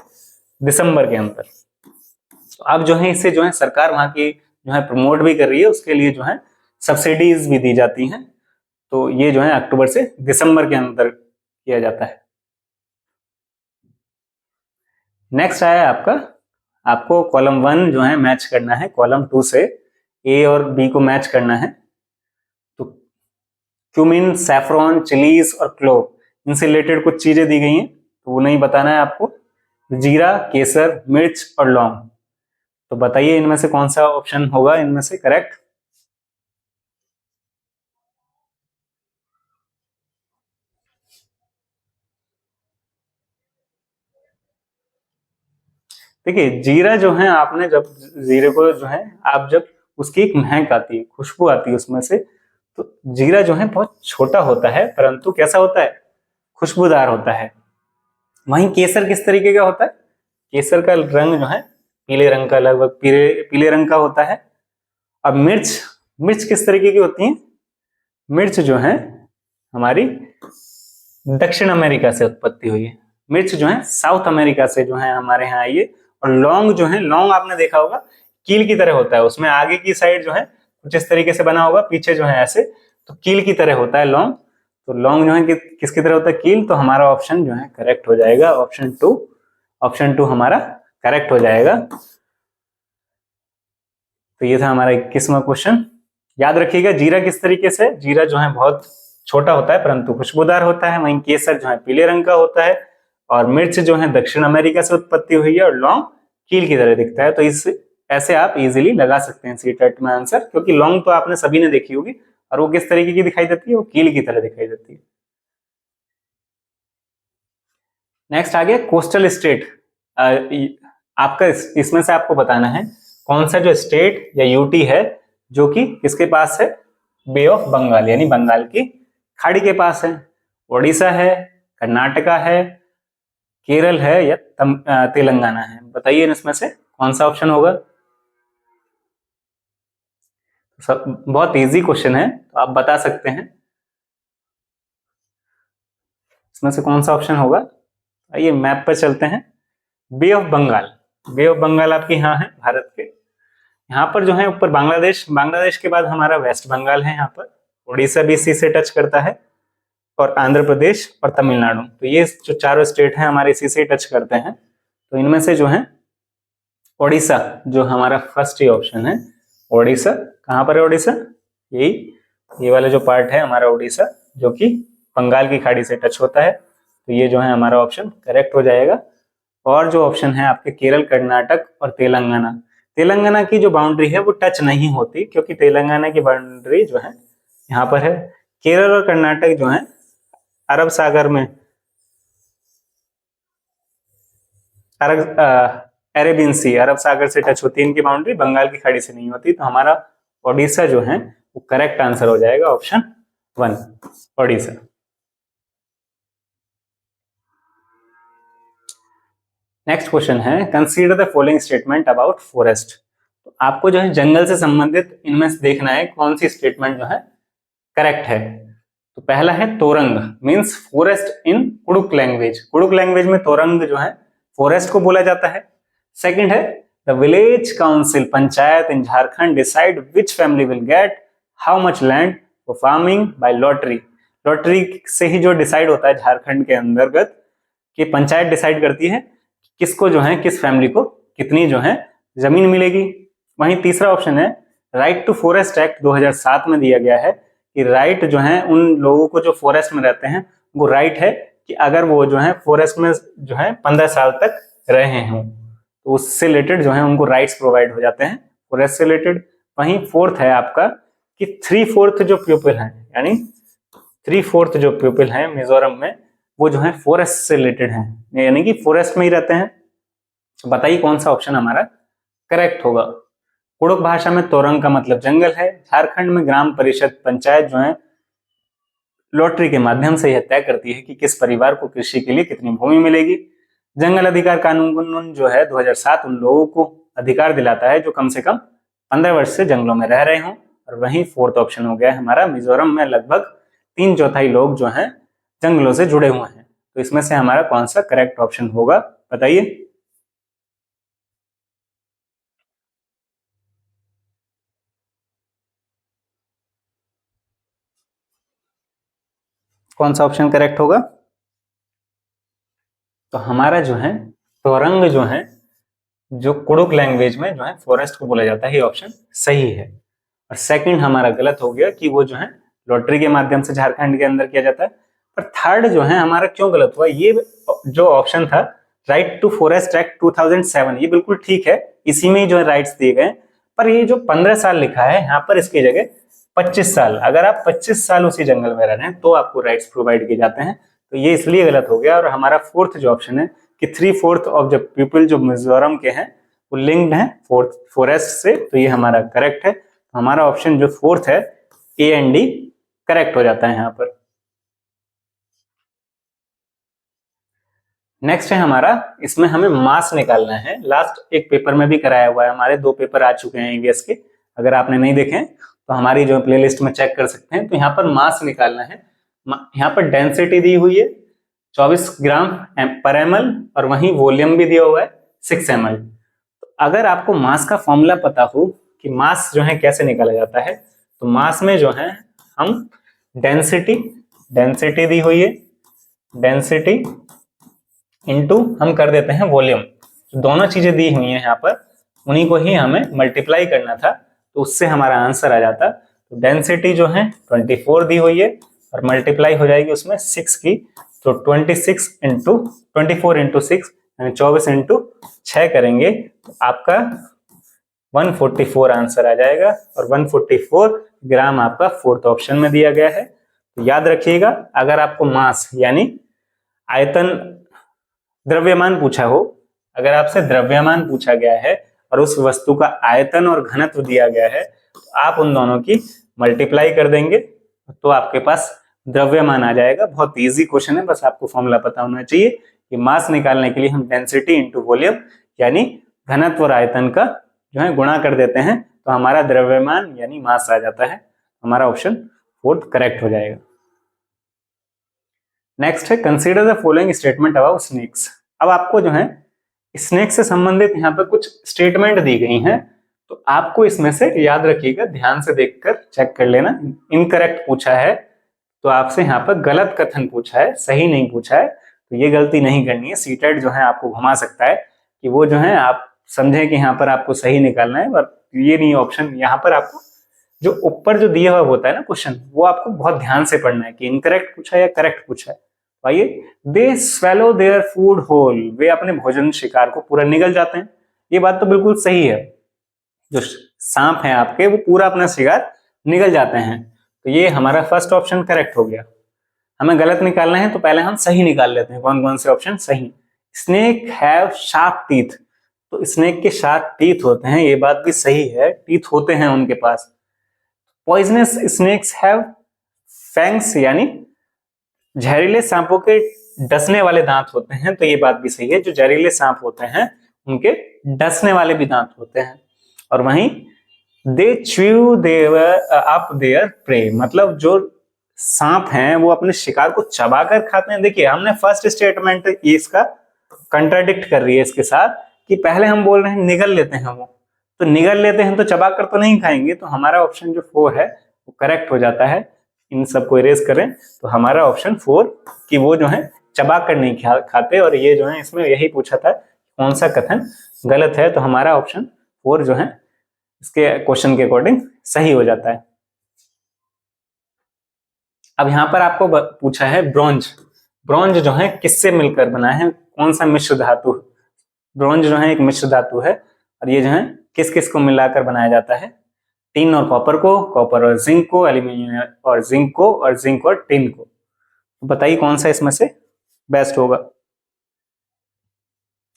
दिसंबर के अंदर। तो अब जो है इसे जो है सरकार वहां की जो है प्रमोट भी कर रही है, उसके लिए जो है सब्सिडीज भी दी जाती हैं। तो ये जो है अक्टूबर से दिसंबर के अंदर किया जाता है। नेक्स्ट आया आपका, आपको कॉलम 1 जो है मैच करना है कॉलम 2 से, ए और बी को मैच करना है। तो क्यूमिन, सैफरॉन, चिलीज और क्लोव, इनसे रिलेटेड कुछ चीजें दी गई हैं तो वो नहीं बताना है आपको। जीरा, केसर, मिर्च और लौंग, तो बताइए इनमें से कौन सा ऑप्शन होगा इनमें से करेक्ट? देखिए जीरा जो है, आपने जब जीरे को जो है आप जब उसकी एक महक आती है, खुशबू आती है उसमें से, तो जीरा जो है बहुत छोटा होता है परंतु कैसा होता है? खुशबूदार होता है। वहीं केसर किस तरीके का होता है? केसर का रंग जो है पीले रंग का, लगभग पीले पीले रंग का होता है। अब मिर्च, मिर्च किस तरीके की होती है? मिर्च जो है हमारी दक्षिण अमेरिका से उत्पत्ति हुई है। मिर्च जो है साउथ अमेरिका से जो है हमारे यहाँ आई है। और लौंग जो है, लौंग आपने देखा होगा कील की तरह होता है, उसमें आगे की साइड जो है कुछ इस तरीके से बना होगा, पीछे जो है ऐसे, तो कील की तरह होता है लौंग। तो लौंग जो है किसकी तरह होता है? कील। तो हमारा ऑप्शन जो है करेक्ट हो जाएगा, ऑप्शन 2। ऑप्शन 2 हमारा करेक्ट हो जाएगा। तो ये था हमारा 21वां क्वेश्चन। याद रखिएगा जीरा किस तरीके से, जीरा जो है बहुत छोटा होता है परंतु खुशबूदार होता है। वहीं केसर जो है पीले रंग का होता है और मिर्च जो है दक्षिण अमेरिका से उत्पत्ति हुई है और लौंग कील की तरह दिखता है। तो इस ऐसे आप इजीली लगा सकते हैं सी टेट में आंसर, क्योंकि लौंग तो आपने सभी ने देखी होगी और वो किस तरीके की दिखाई देती है? वो कील की तरह दिखाई देती है। नेक्स्ट आ गया कोस्टल स्टेट। आपका इसमें से आपको बताना है कौन सा जो स्टेट या यूटी है जो कि किसके पास है? बे ऑफ बंगाल यानी बंगाल की खाड़ी के पास है। ओडिशा है, कर्नाटका है, केरल है या तेलंगाना है। बताइए इसमें से कौन सा ऑप्शन होगा? बहुत इजी क्वेश्चन है तो आप बता सकते हैं इसमें से कौन सा ऑप्शन होगा। आइए मैप पर चलते हैं। Bay of Bengal, Bay of Bengal आपके यहाँ है भारत के। यहाँ पर जो है ऊपर बांग्लादेश, बांग्लादेश के बाद हमारा वेस्ट बंगाल है। यहाँ पर उड़ीसा भी इसी से टच करता है और आंध्र प्रदेश और तमिलनाडु। तो ये जो चारों स्टेट हैं हमारे इसी से टच करते हैं। तो इनमें से जो है ओडिशा जो हमारा फर्स्ट ही ऑप्शन है। ओडिशा कहाँ पर है? ओडिशा यही, ये वाला जो पार्ट है हमारा ओडिशा जो कि बंगाल की खाड़ी से टच होता है। तो ये जो है हमारा ऑप्शन करेक्ट हो जाएगा। और जो ऑप्शन है आपके केरल, कर्नाटक और तेलंगाना, तेलंगाना की जो बाउंड्री है वो टच नहीं होती क्योंकि तेलंगाना की बाउंड्री जो है यहाँ पर है। केरल और कर्नाटक जो है अरब सागर में, अरेबियन सी, अरब सागर से टच होती है इनकी बाउंड्री, बंगाल की खाड़ी से नहीं होती। तो हमारा ओडिशा जो है वो करेक्ट आंसर हो जाएगा, ऑप्शन 1 ओडिशा। नेक्स्ट क्वेश्चन है consider the following statement about forest. तो आपको जो है जंगल से संबंधित इनमें से देखना है कौन सी स्टेटमेंट जो है करेक्ट है। तो पहला है torang means forest in Kurukh language, Kurukh language में तोरंग जो है फॉरेस्ट को बोला जाता है। सेकंड है the village council panchayat in Jharkhand decide which family will get how much land for farming by lottery. Lottery से ही जो डिसाइड होता है झारखंड के अंतर्गत कि पंचायत डिसाइड करती है किसको जो है, किस फैमिली को कितनी जो है जमीन मिलेगी। वहीं तीसरा ऑप्शन है राइट टू फॉरेस्ट एक्ट 2007 में दिया गया है कि राइट जो है उन लोगों को जो फॉरेस्ट में रहते हैं वो राइट है कि अगर वो जो है फॉरेस्ट में जो है 15 साल तक रहे हों तो उससे रिलेटेड जो है उनको राइट्स प्रोवाइड हो जाते हैं फॉरेस्ट से रिलेटेड। वहीं फोर्थ है आपका कि 3/4 जो पीपल हैं, यानी 3/4 जो पीपल हैं मिजोरम में, वो जो है फॉरेस्ट से रिलेटेड हैं, यानी कि फॉरेस्ट में ही रहते हैं। तो बताइए कौन सा ऑप्शन हमारा करेक्ट होगा। कुड़ुक भाषा में तोरंग का मतलब जंगल है। झारखंड में ग्राम परिषद पंचायत जो है लॉटरी के माध्यम से यह तय करती है कि किस परिवार को कृषि के लिए कितनी भूमि मिलेगी। जंगल अधिकार कानून जो है 2007 उन लोगों को अधिकार दिलाता है जो कम से कम 15 वर्ष से जंगलों में रह रहे हों। और वहीं फोर्थ ऑप्शन हो गया हमारा, मिजोरम में लगभग 3/4 लोग जो हैं जंगलों से जुड़े हुए हैं। तो इसमें से हमारा कौन सा करेक्ट ऑप्शन होगा बताइए। कौन सा ऑप्शन करेक्ट होगा। तो हमारा जो है तोरंग जो है, जो कुड़ुक लैंग्वेज में जो है फॉरेस्ट को बोला जाता है, ये ऑप्शन सही है। और सेकंड हमारा गलत हो गया कि वो जो है लॉटरी के माध्यम से झारखंड के अंदर किया जाता है। पर थर्ड जो है हमारा क्यों गलत हुआ, ये जो ऑप्शन था राइट टू फॉरेस्ट एक्ट 2007, ये बिल्कुल ठीक है, इसी में ही जो है राइट्स दिए गए। पर ये जो 15 साल लिखा है यहाँ पर, इसकी जगह 25 साल, अगर आप 25 साल उसी जंगल में रह रहे हैं तो आपको राइट्स प्रोवाइड किए जाते हैं। तो ये इसलिए गलत हो गया। और हमारा फोर्थ जो ऑप्शन है कि 3/4 ऑफ द पीपल जो मिजोरम के हैं वो लिंक्ड हैं फॉरेस्ट से, तो ये हमारा करेक्ट है। तो हमारा ऑप्शन जो फोर्थ है ए एंड डी करेक्ट हो जाता है यहाँ पर। नेक्स्ट है हमारा, इसमें हमें मास निकालना है। लास्ट एक पेपर में भी कराया हुआ है, हमारे 2 पेपर आ चुके हैं ईवीएस के, अगर आपने नहीं देखे तो हमारी जो प्लेलिस्ट में चेक कर सकते हैं। तो यहाँ पर मास निकालना है। यहाँ पर डेंसिटी दी हुई है 24 ग्राम पर ml, और वहीं वॉल्यूम भी दिया हुआ है 6 ml। तो अगर आपको मास का फॉर्मूला पता हो कि मास जो है कैसे निकाला जाता है, तो मास में जो है हम डेंसिटी डेंसिटी दी हुई है, डेंसिटी इनटू हम कर देते हैं वॉल्यूम। तो दोनों चीजें दी हुई हैं यहाँ पर, उन्हीं को ही हमें मल्टीप्लाई करना था, तो उससे हमारा आंसर आ जाता। तो डेंसिटी जो है 24 दी हुई है और मल्टीप्लाई हो जाएगी उसमें 6 की, तो 26 इंटू 24 इंटू 6 यानी 24 इंटू 6 करेंगे तो आपका 144 आंसर आ जाएगा। और 144 ग्राम आपका फोर्थ ऑप्शन में दिया गया है। तो याद रखिएगा, अगर आपको मास यानी आयतन द्रव्यमान पूछा हो, अगर आपसे द्रव्यमान पूछा गया है और उस वस्तु का आयतन और घनत्व दिया गया है, तो आप उन दोनों की मल्टीप्लाई कर देंगे तो आपके पास द्रव्यमान आ जाएगा। बहुत इजी क्वेश्चन है, बस आपको फॉर्मूला पता होना चाहिए कि मास निकालने के लिए हम डेंसिटी इंटू वॉल्यूम यानी घनत्व और आयतन का जो है गुणा कर देते हैं, तो हमारा द्रव्यमान यानी मास आ जाता है। हमारा ऑप्शन फोर्थ करेक्ट हो जाएगा। नेक्स्ट है consider the following statement about snakes. अब आपको जो है स्नेक से संबंधित यहाँ पर कुछ स्टेटमेंट दी गई हैं, तो आपको इसमें से याद रखिएगा, ध्यान से देखकर चेक कर लेना। इनकरेक्ट पूछा है तो आपसे यहाँ पर गलत कथन पूछा है, सही नहीं पूछा है, तो ये गलती नहीं करनी है। सीटेट जो है आपको घुमा सकता है कि वो जो है आप समझे कि यहाँ पर आपको सही निकालना है, पर ये नहीं ऑप्शन। यहाँ पर आपको जो ऊपर जो दिया हुआ होता है ना क्वेश्चन, वो आपको बहुत ध्यान से पढ़ना है कि इनकरेक्ट पूछा है या करेक्ट पूछा है। आइए, they swallow their food whole, वे अपने भोजन शिकार को पूरा निगल जाते हैं। ये बात तो बिल्कुल सही है, जो सांप है आपके वो पूरा अपना शिकार निगल जाते हैं। तो ये हमारा फर्स्ट ऑप्शन करेक्ट हो गया। हमें गलत निकालना है तो पहले हम सही निकाल लेते हैं कौन कौन से ऑप्शन सही। स्नेक हैव शार्प टीथ, तो स्नेक के शार्प टीथ होते हैं, ये बात भी सही है, टीथ होते हैं उनके पास। पॉइजनस स्नेक्स हैव फैंग्स, यानी जहरीले सांपों के डसने वाले दांत होते हैं, तो ये बात भी सही है, जो जहरीले सांप होते हैं उनके डसने वाले भी दांत होते हैं। और वहीं they chew their up their prey, मतलब जो सांप हैं वो अपने शिकार को चबाकर खाते हैं। देखिए, हमने फर्स्ट स्टेटमेंट ये इसका कंट्राडिक्ट कर रही है इसके साथ कि पहले हम बोल रहे हैं निगल लेते हैं, वो तो निगल लेते हैं तो चबाकर तो नहीं खाएंगे। तो हमारा ऑप्शन जो 4 है वो करेक्ट हो जाता है। इन सबको इरेज करें तो हमारा ऑप्शन 4 कि वो जो है चबा कर नहीं खाते, और ये जो है इसमें यही पूछा था कौन सा कथन गलत है, तो हमारा ऑप्शन 4 जो है इसके क्वेश्चन के अकॉर्डिंग सही हो जाता है। अब यहाँ पर आपको पूछा है ब्रॉन्ज। ब्रॉन्ज जो है किससे मिलकर बना है, कौन सा मिश्र धातु ब्रॉन्ज जो है एक मिश्र धातु है और ये जो है किस किस को मिलाकर बनाया जाता है, टिन और कॉपर को, कॉपर और जिंक को, एल्यूमिनियम और जिंक को, और जिंक और टिन को। तो बताइए कौन सा इसमें से बेस्ट होगा।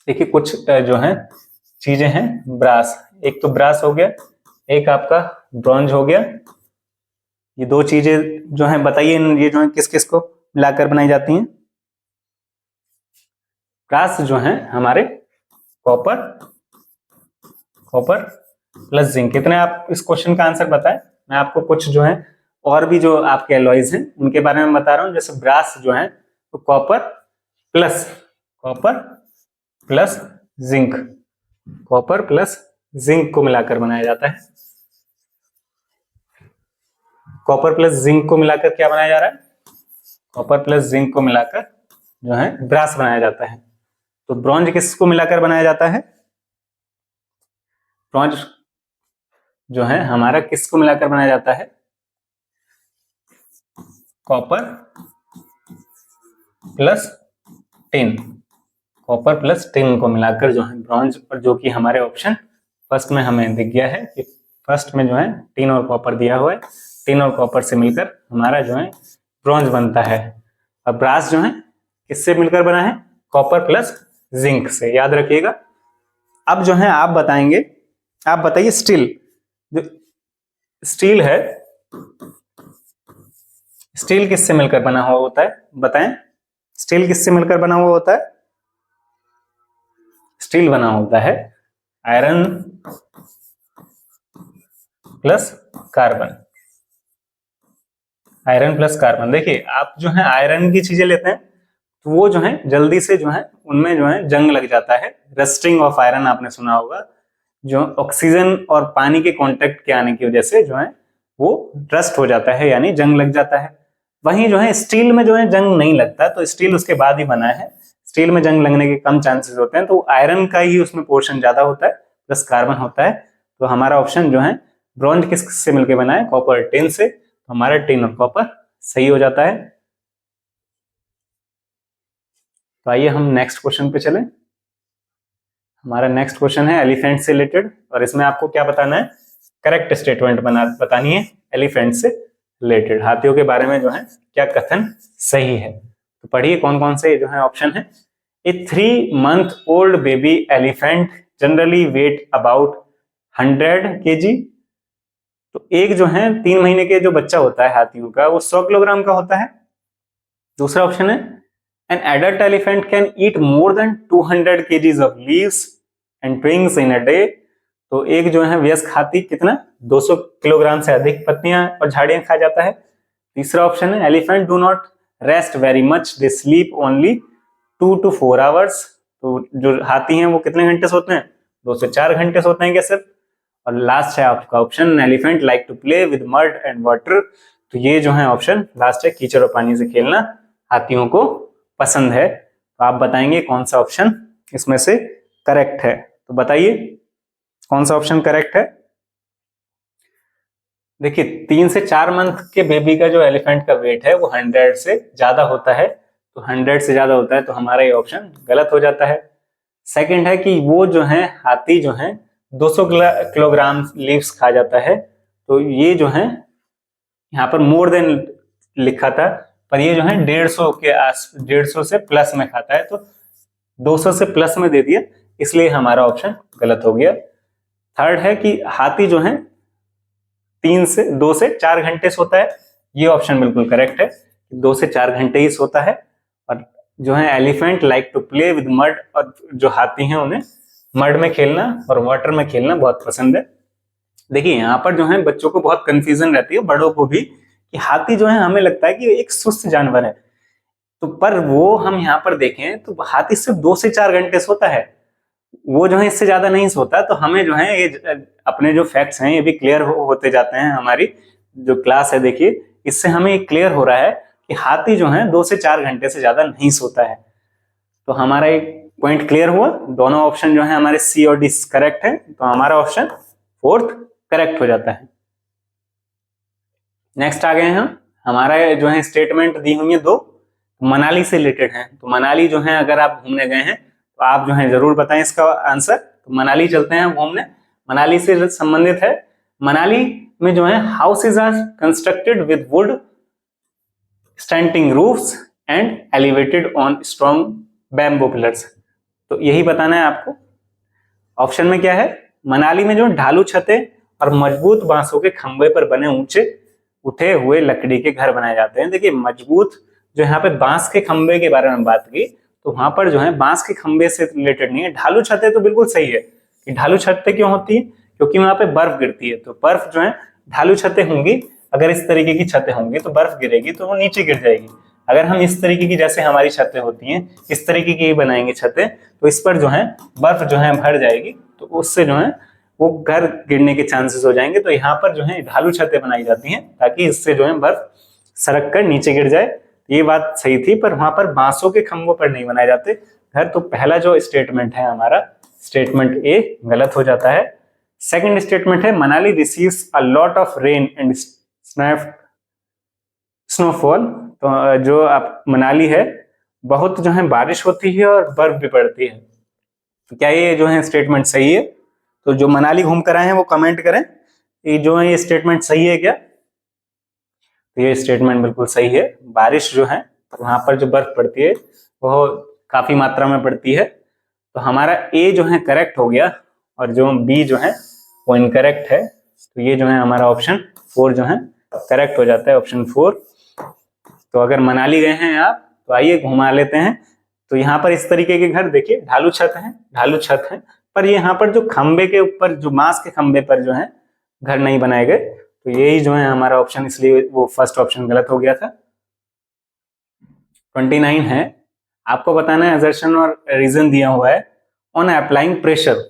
देखिए कुछ जो है चीजें हैं ब्रास, एक तो ब्रास हो गया, एक आपका ब्रॉन्ज हो गया। ये दो चीजें जो है बताइए ये जो है किस किस को मिलाकर बनाई जाती हैं। ब्रास जो है हमारे कॉपर, कॉपर प्लस जिंक। कितने आप इस क्वेश्चन का आंसर बताएं। मैं आपको कुछ जो है और भी जो आपके एलॉयज हैं उनके बारे में बता रहा हूं। जैसे ब्रास जो है तो copper plus zinc, copper plus zinc को मिलाकर बनाया जाता है। कॉपर प्लस जिंक को मिलाकर क्या बनाया जा रहा है, कॉपर प्लस जिंक को मिलाकर जो है ब्रास बनाया जाता है। तो ब्रॉन्ज किसको मिलाकर बनाया जाता है, ब्रॉन्ज जो है हमारा किसको मिलाकर बनाया जाता है, copper plus tin, copper plus tin को मिलाकर जो है ब्रॉन्ज, और जो कि हमारे ऑप्शन फर्स्ट में हमें दिख गया है कि फर्स्ट में जो है टिन और कॉपर दिया हुआ है, टिन और कॉपर से मिलकर हमारा जो है ब्रॉन्ज बनता है। और ब्रास जो है किससे मिलकर बना है, कॉपर प्लस जिंक से, याद रखिएगा। अब जो है आप बताएंगे, आप बताइए स्टील, जो स्टील है, स्टील किससे मिलकर बना हुआ होता है, बताएं स्टील किससे मिलकर बना हुआ होता है। स्टील बना होता है iron plus carbon, iron plus carbon. देखिए आप जो है आयरन की चीजें लेते हैं तो वो जो है जल्दी से जो है उनमें जो है जंग लग जाता है, रस्टिंग ऑफ आयरन आपने सुना होगा, जो ऑक्सीजन और पानी के कांटेक्ट के आने की वजह से जो है वो रस्ट हो जाता है, यानी जंग लग जाता है। वहीं जो है स्टील में जो है जंग नहीं लगता, तो स्टील उसके बाद ही बना है, स्टील में जंग लगने के कम चांसेस होते हैं, तो आयरन का ही उसमें पोर्शन ज्यादा होता है प्लस कार्बन होता है। तो हमारा ऑप्शन जो है ब्रॉन्ज किससे मिलकर बना है, कॉपर टिन से, तो हमारा टिन और कॉपर सही हो जाता है। तो आइए हम नेक्स्ट क्वेश्चन पे चलें। हमारा नेक्स्ट क्वेश्चन है एलिफेंट से रिलेटेड, और इसमें आपको क्या बताना है, करेक्ट स्टेटमेंट बतानी है एलिफेंट से रिलेटेड, हाथियों के बारे में जो है क्या कथन सही है। तो पढ़िए कौन कौन से जो है ऑप्शन है। A 3 month old baby elephant generally weigh about 100 kg। तो एक जो है 3 महीने के जो बच्चा होता है हाथियों का वो 100 किलोग्राम का होता है। दूसरा ऑप्शन है an adult elephant can eat more than 200 kgs of leaves and twigs in a day. तो एक जो है वयस्क हाथी कितना 200 किलोग्राम से अधिक पत्तियां और झाड़ियां खा जाता है। तीसरा ऑप्शन है elephant do not rest very much, they sleep only 2 to 4 hours। तो जो हाथी हैं वो कितने घंटे सोते हैं, 2 से 4 घंटे सोते हैं क्या सिर्फ। और लास्ट है आपका option elephant like to play with mud and water. तो ये जो है ऑप्शन लास्ट है, कीचड़ और पानी से खेलना हाथियों को पसंद है। तो आप बताएंगे कौन सा ऑप्शन इसमें से करेक्ट है। तो बताइए कौन सा ऑप्शन करेक्ट है। देखिए 3 से 4 मंथ के बेबी का जो एलिफेंट का वेट है वो 100 से ज्यादा होता है, तो 100 से ज्यादा होता है तो हमारा ये ऑप्शन गलत हो जाता है। सेकंड है कि वो जो है हाथी जो है 200 किलोग्राम लीव्स खा जाता है, तो ये जो है यहाँ पर मोर देन लिखा था, पर ये जो है 150 से प्लस में खाता है, तो 200 से प्लस में दे दिया, इसलिए हमारा ऑप्शन गलत हो गया। थर्ड है कि हाथी जो है 2 से 4 घंटे सोता है, ये ऑप्शन बिल्कुल करेक्ट है, 2 से 4 घंटे ही सोता है। और जो है elephant like to play with mud, और जो हाथी हैं उन्हें मड में खेलना और वाटर में खेलना बहुत पसंद है। देखिए यहाँ पर जो है बच्चों को बहुत कंफ्यूजन रहती है, बड़ों को भी, कि हाथी जो है हमें लगता है कि एक सुस्त जानवर है, तो पर वो हम यहाँ पर देखें तो हाथी सिर्फ 2 से 4 घंटे सोता है, वो जो है इससे ज्यादा नहीं सोता। तो हमें जो है ये अपने जो फैक्ट्स हैं ये भी क्लियर होते जाते हैं, हमारी जो क्लास है देखिए इससे हमें क्लियर हो रहा है कि हाथी जो है 2 से 4 घंटे से ज्यादा नहीं सोता है। तो हमारा एक पॉइंट क्लियर हुआ, दोनों ऑप्शन जो है हमारे सी और डी करेक्ट है, तो हमारा ऑप्शन फोर्थ करेक्ट हो जाता है। नेक्स्ट आ गए हम, हमारा जो है स्टेटमेंट दी हुई है 2 मनाली से रिलेटेड है। तो मनाली जो है अगर आप घूमने गए हैं तो आप जो है जरूर बताएं इसका आंसर। तो मनाली चलते हैं घूमने, मनाली से संबंधित है। मनाली में जो है houses are constructed with wood standing roofs and elevated on strong bamboo pillars. तो यही बताना है आपको। ऑप्शन में क्या है, मनाली में जो ढालू छतें और मजबूत बांसों के खंभे पर बने ऊंचे उठे हुए लकड़ी के घर बनाए जाते हैं। देखिए मजबूत, जो यहाँ पे बांस के खंभे के बारे में बात की, तो वहां पर जो है बांस के खंभे से रिलेटेड नहीं है। ढालू छतें तो बिल्कुल सही है कि ढालू छतें क्यों होती है, क्योंकि वहां पे बर्फ गिरती है। तो बर्फ जो है ढालू छतें होंगी, अगर इस तरीके की छतें होंगी तो बर्फ गिरेगी तो वो नीचे गिर जाएगी। अगर हम इस तरीके की, जैसे हमारी छतें होती हैं इस तरीके की बनाएंगे छतें, तो इस पर जो है बर्फ जो है भर जाएगी, तो उससे जो है वो घर गिरने के चांसेस हो जाएंगे। तो यहाँ पर जो है ढालू छतें बनाई जाती हैं ताकि इससे जो है बर्फ सरक कर नीचे गिर जाए। ये बात सही थी, पर वहां पर बांसों के खंभों पर नहीं बनाए जाते घर। तो पहला जो स्टेटमेंट है हमारा, स्टेटमेंट ए गलत हो जाता है। सेकंड स्टेटमेंट है Manali receives a lot of rain and snowfall. तो जो आप मनाली है बहुत जो है बारिश होती है और बर्फ भी पड़ती है। तो क्या ये जो है स्टेटमेंट सही है? तो जो मनाली घूम कर आए हैं वो कमेंट करें कि जो है ये स्टेटमेंट सही है क्या। तो ये स्टेटमेंट बिल्कुल सही है। बारिश जो है वहां पर जो बर्फ पड़ती है वो काफी मात्रा में पड़ती है। तो हमारा ए जो है करेक्ट हो गया और जो बी जो है वो इनकरेक्ट है। तो ये जो है हमारा ऑप्शन 4 जो है करेक्ट हो जाता है, ऑप्शन 4। तो अगर मनाली गए हैं आप तो आइए घुमा लेते हैं। तो यहाँ पर इस तरीके के घर देखिए, ढालू छत है, ढालू छत है, पर यहाँ पर जो खंबे के ऊपर, जो बांस के खंबे पर जो है घर नहीं बनाए गए। तो यही जो है हमारा ऑप्शन, इसलिए वो फर्स्ट ऑप्शन गलत हो गया था। 29 है, आपको बताना है असर्शन और रीजन दिया हुआ है। ऑन अप्लाइंग प्रेशर,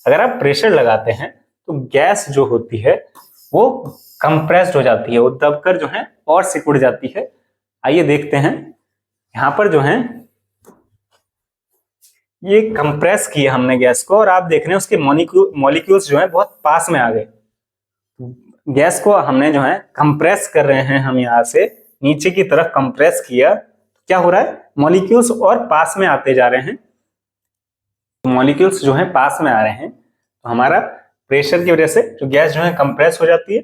अगर आप प्रेशर लगाते हैं तो गैस जो होती है वो कंप्रेस्ड हो जाती है, वो दबकर जो है और सिकुड़ जाती है। आइए देखते हैं, यहां पर जो है ये कंप्रेस किया हमने गैस को और आप देख रहे हैं उसके मॉलिक्यूल्स जो है बहुत पास में आ गए। गैस को हमने जो है कंप्रेस कर रहे हैं, हम यहां से नीचे की तरफ कंप्रेस किया, क्या हो रहा है, मॉलिक्यूल्स और पास में आते जा रहे हैं। मॉलिक्यूल्स जो है पास में आ रहे हैं, तो हमारा प्रेशर की वजह से जो गैस जो है कंप्रेस हो जाती है।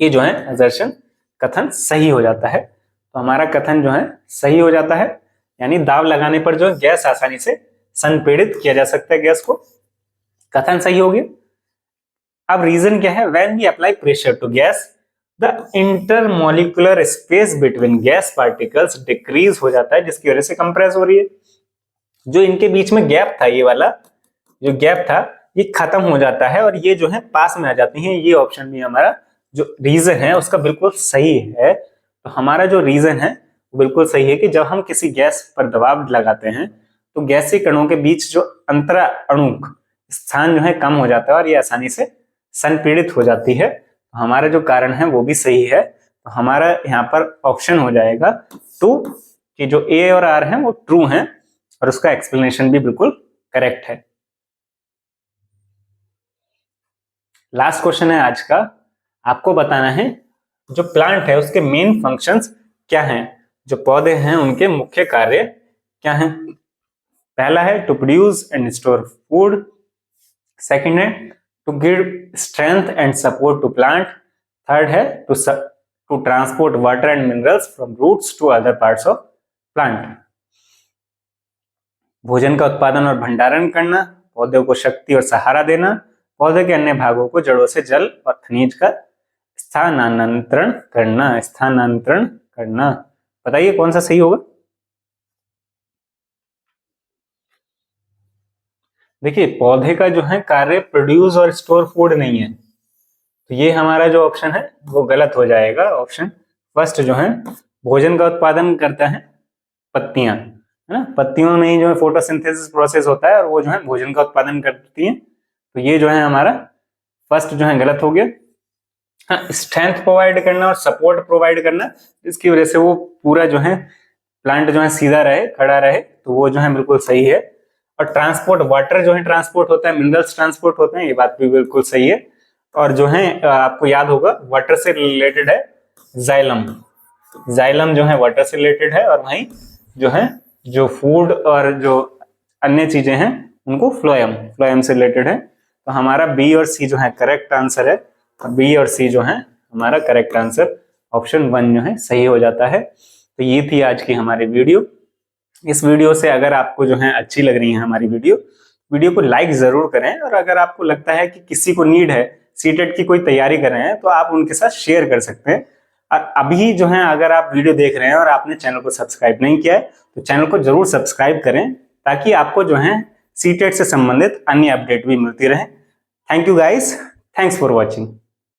ये जो है असर्शन कथन सही हो जाता है। तो हमारा कथन जो है सही हो जाता है, यानी दाब लगाने पर जो गैस आसानी से संपीड़ित किया जा सकता है गैस को। कथन सही हो गया। अब रीजन क्या है, when we apply pressure to gas the intermolecular space between gas particles decrease हो जाता है, जिसकी वजह से कंप्रेस हो रही है। जो इनके बीच में गैप था, ये वाला जो गैप था ये खत्म हो जाता है और ये जो है पास में आ जाती हैं। ये ऑप्शन भी हमारा जो रीजन है उसका बिल्कुल सही है। तो हमारा जो रीजन है वो बिल्कुल सही है कि जब हम किसी गैस पर दबाव लगाते हैं तो गैसीय कणों के बीच जो अंतरा अणु स्थान जो है कम हो जाता है और ये आसानी से संपीड़ित हो जाती है। तो हमारा जो कारण है वो भी सही है। तो हमारा यहाँ पर ऑप्शन हो जाएगा 2 कि जो ए और आर है वो ट्रू है और उसका एक्सप्लेनेशन भी बिल्कुल करेक्ट है। लास्ट क्वेश्चन है आज का, आपको बताना है जो प्लांट है उसके मेन फंक्शंस क्या हैं, जो पौधे हैं उनके मुख्य कार्य क्या हैं। पहला है to produce and store food, second है to give strength and support to plant, third है to transport water and minerals from roots to other parts of plant. भोजन का उत्पादन और भंडारण करना, पौधों को शक्ति और सहारा देना, पौधे के अन्य भागों को जड़ों से जल और खनिज का स्थानांतरण करना, स्थानांतरण करना। बताइए कौन सा सही होगा। देखिए पौधे का जो है कार्य प्रोड्यूस और स्टोर फूड नहीं है, तो ये हमारा जो ऑप्शन है वो गलत हो जाएगा। ऑप्शन फर्स्ट जो है भोजन का उत्पादन करता है पत्तियां, है ना, पत्तियों में ही जो है फोटोसिंथेसिस प्रोसेस होता है और वो जो है भोजन का उत्पादन करती हैं। तो ये जो है हमारा फर्स्ट जो है गलत हो गया। हाँ, स्ट्रेंथ प्रोवाइड करना और सपोर्ट प्रोवाइड करना, इसकी वजह से वो पूरा जो है प्लांट जो है सीधा रहे, खड़ा रहे, तो वो जो है बिल्कुल सही है। और ट्रांसपोर्ट, वाटर जो है ट्रांसपोर्ट होता है, मिनरल्स ट्रांसपोर्ट होते हैं, ये बात भी बिल्कुल सही है। और जो है आपको याद होगा वाटर से रिलेटेड है जाइलम, जाइलम जो है वाटर से रिलेटेड है और वहीं जो है जो फूड और जो अन्य चीजें हैं उनको फ्लोएम से रिलेटेड है। तो हमारा बी और सी जो है करेक्ट आंसर है। बी और सी जो है हमारा करेक्ट आंसर, ऑप्शन 1 जो है सही हो जाता है। तो ये थी आज की हमारी वीडियो। इस वीडियो से अगर आपको जो है अच्छी लग रही है हमारी वीडियो को लाइक जरूर करें, और अगर आपको लगता है कि किसी को नीड है, सीटेट की कोई तैयारी कर रहे हैं, तो आप उनके साथ शेयर कर सकते हैं। और अभी जो है अगर आप वीडियो देख रहे हैं और आपने चैनल को सब्सक्राइब नहीं किया है तो चैनल को जरूर सब्सक्राइब करें, ताकि आपको जो है सीटेट से संबंधित अन्य अपडेट भी मिलती रहे। Thank you guys, thanks for watching.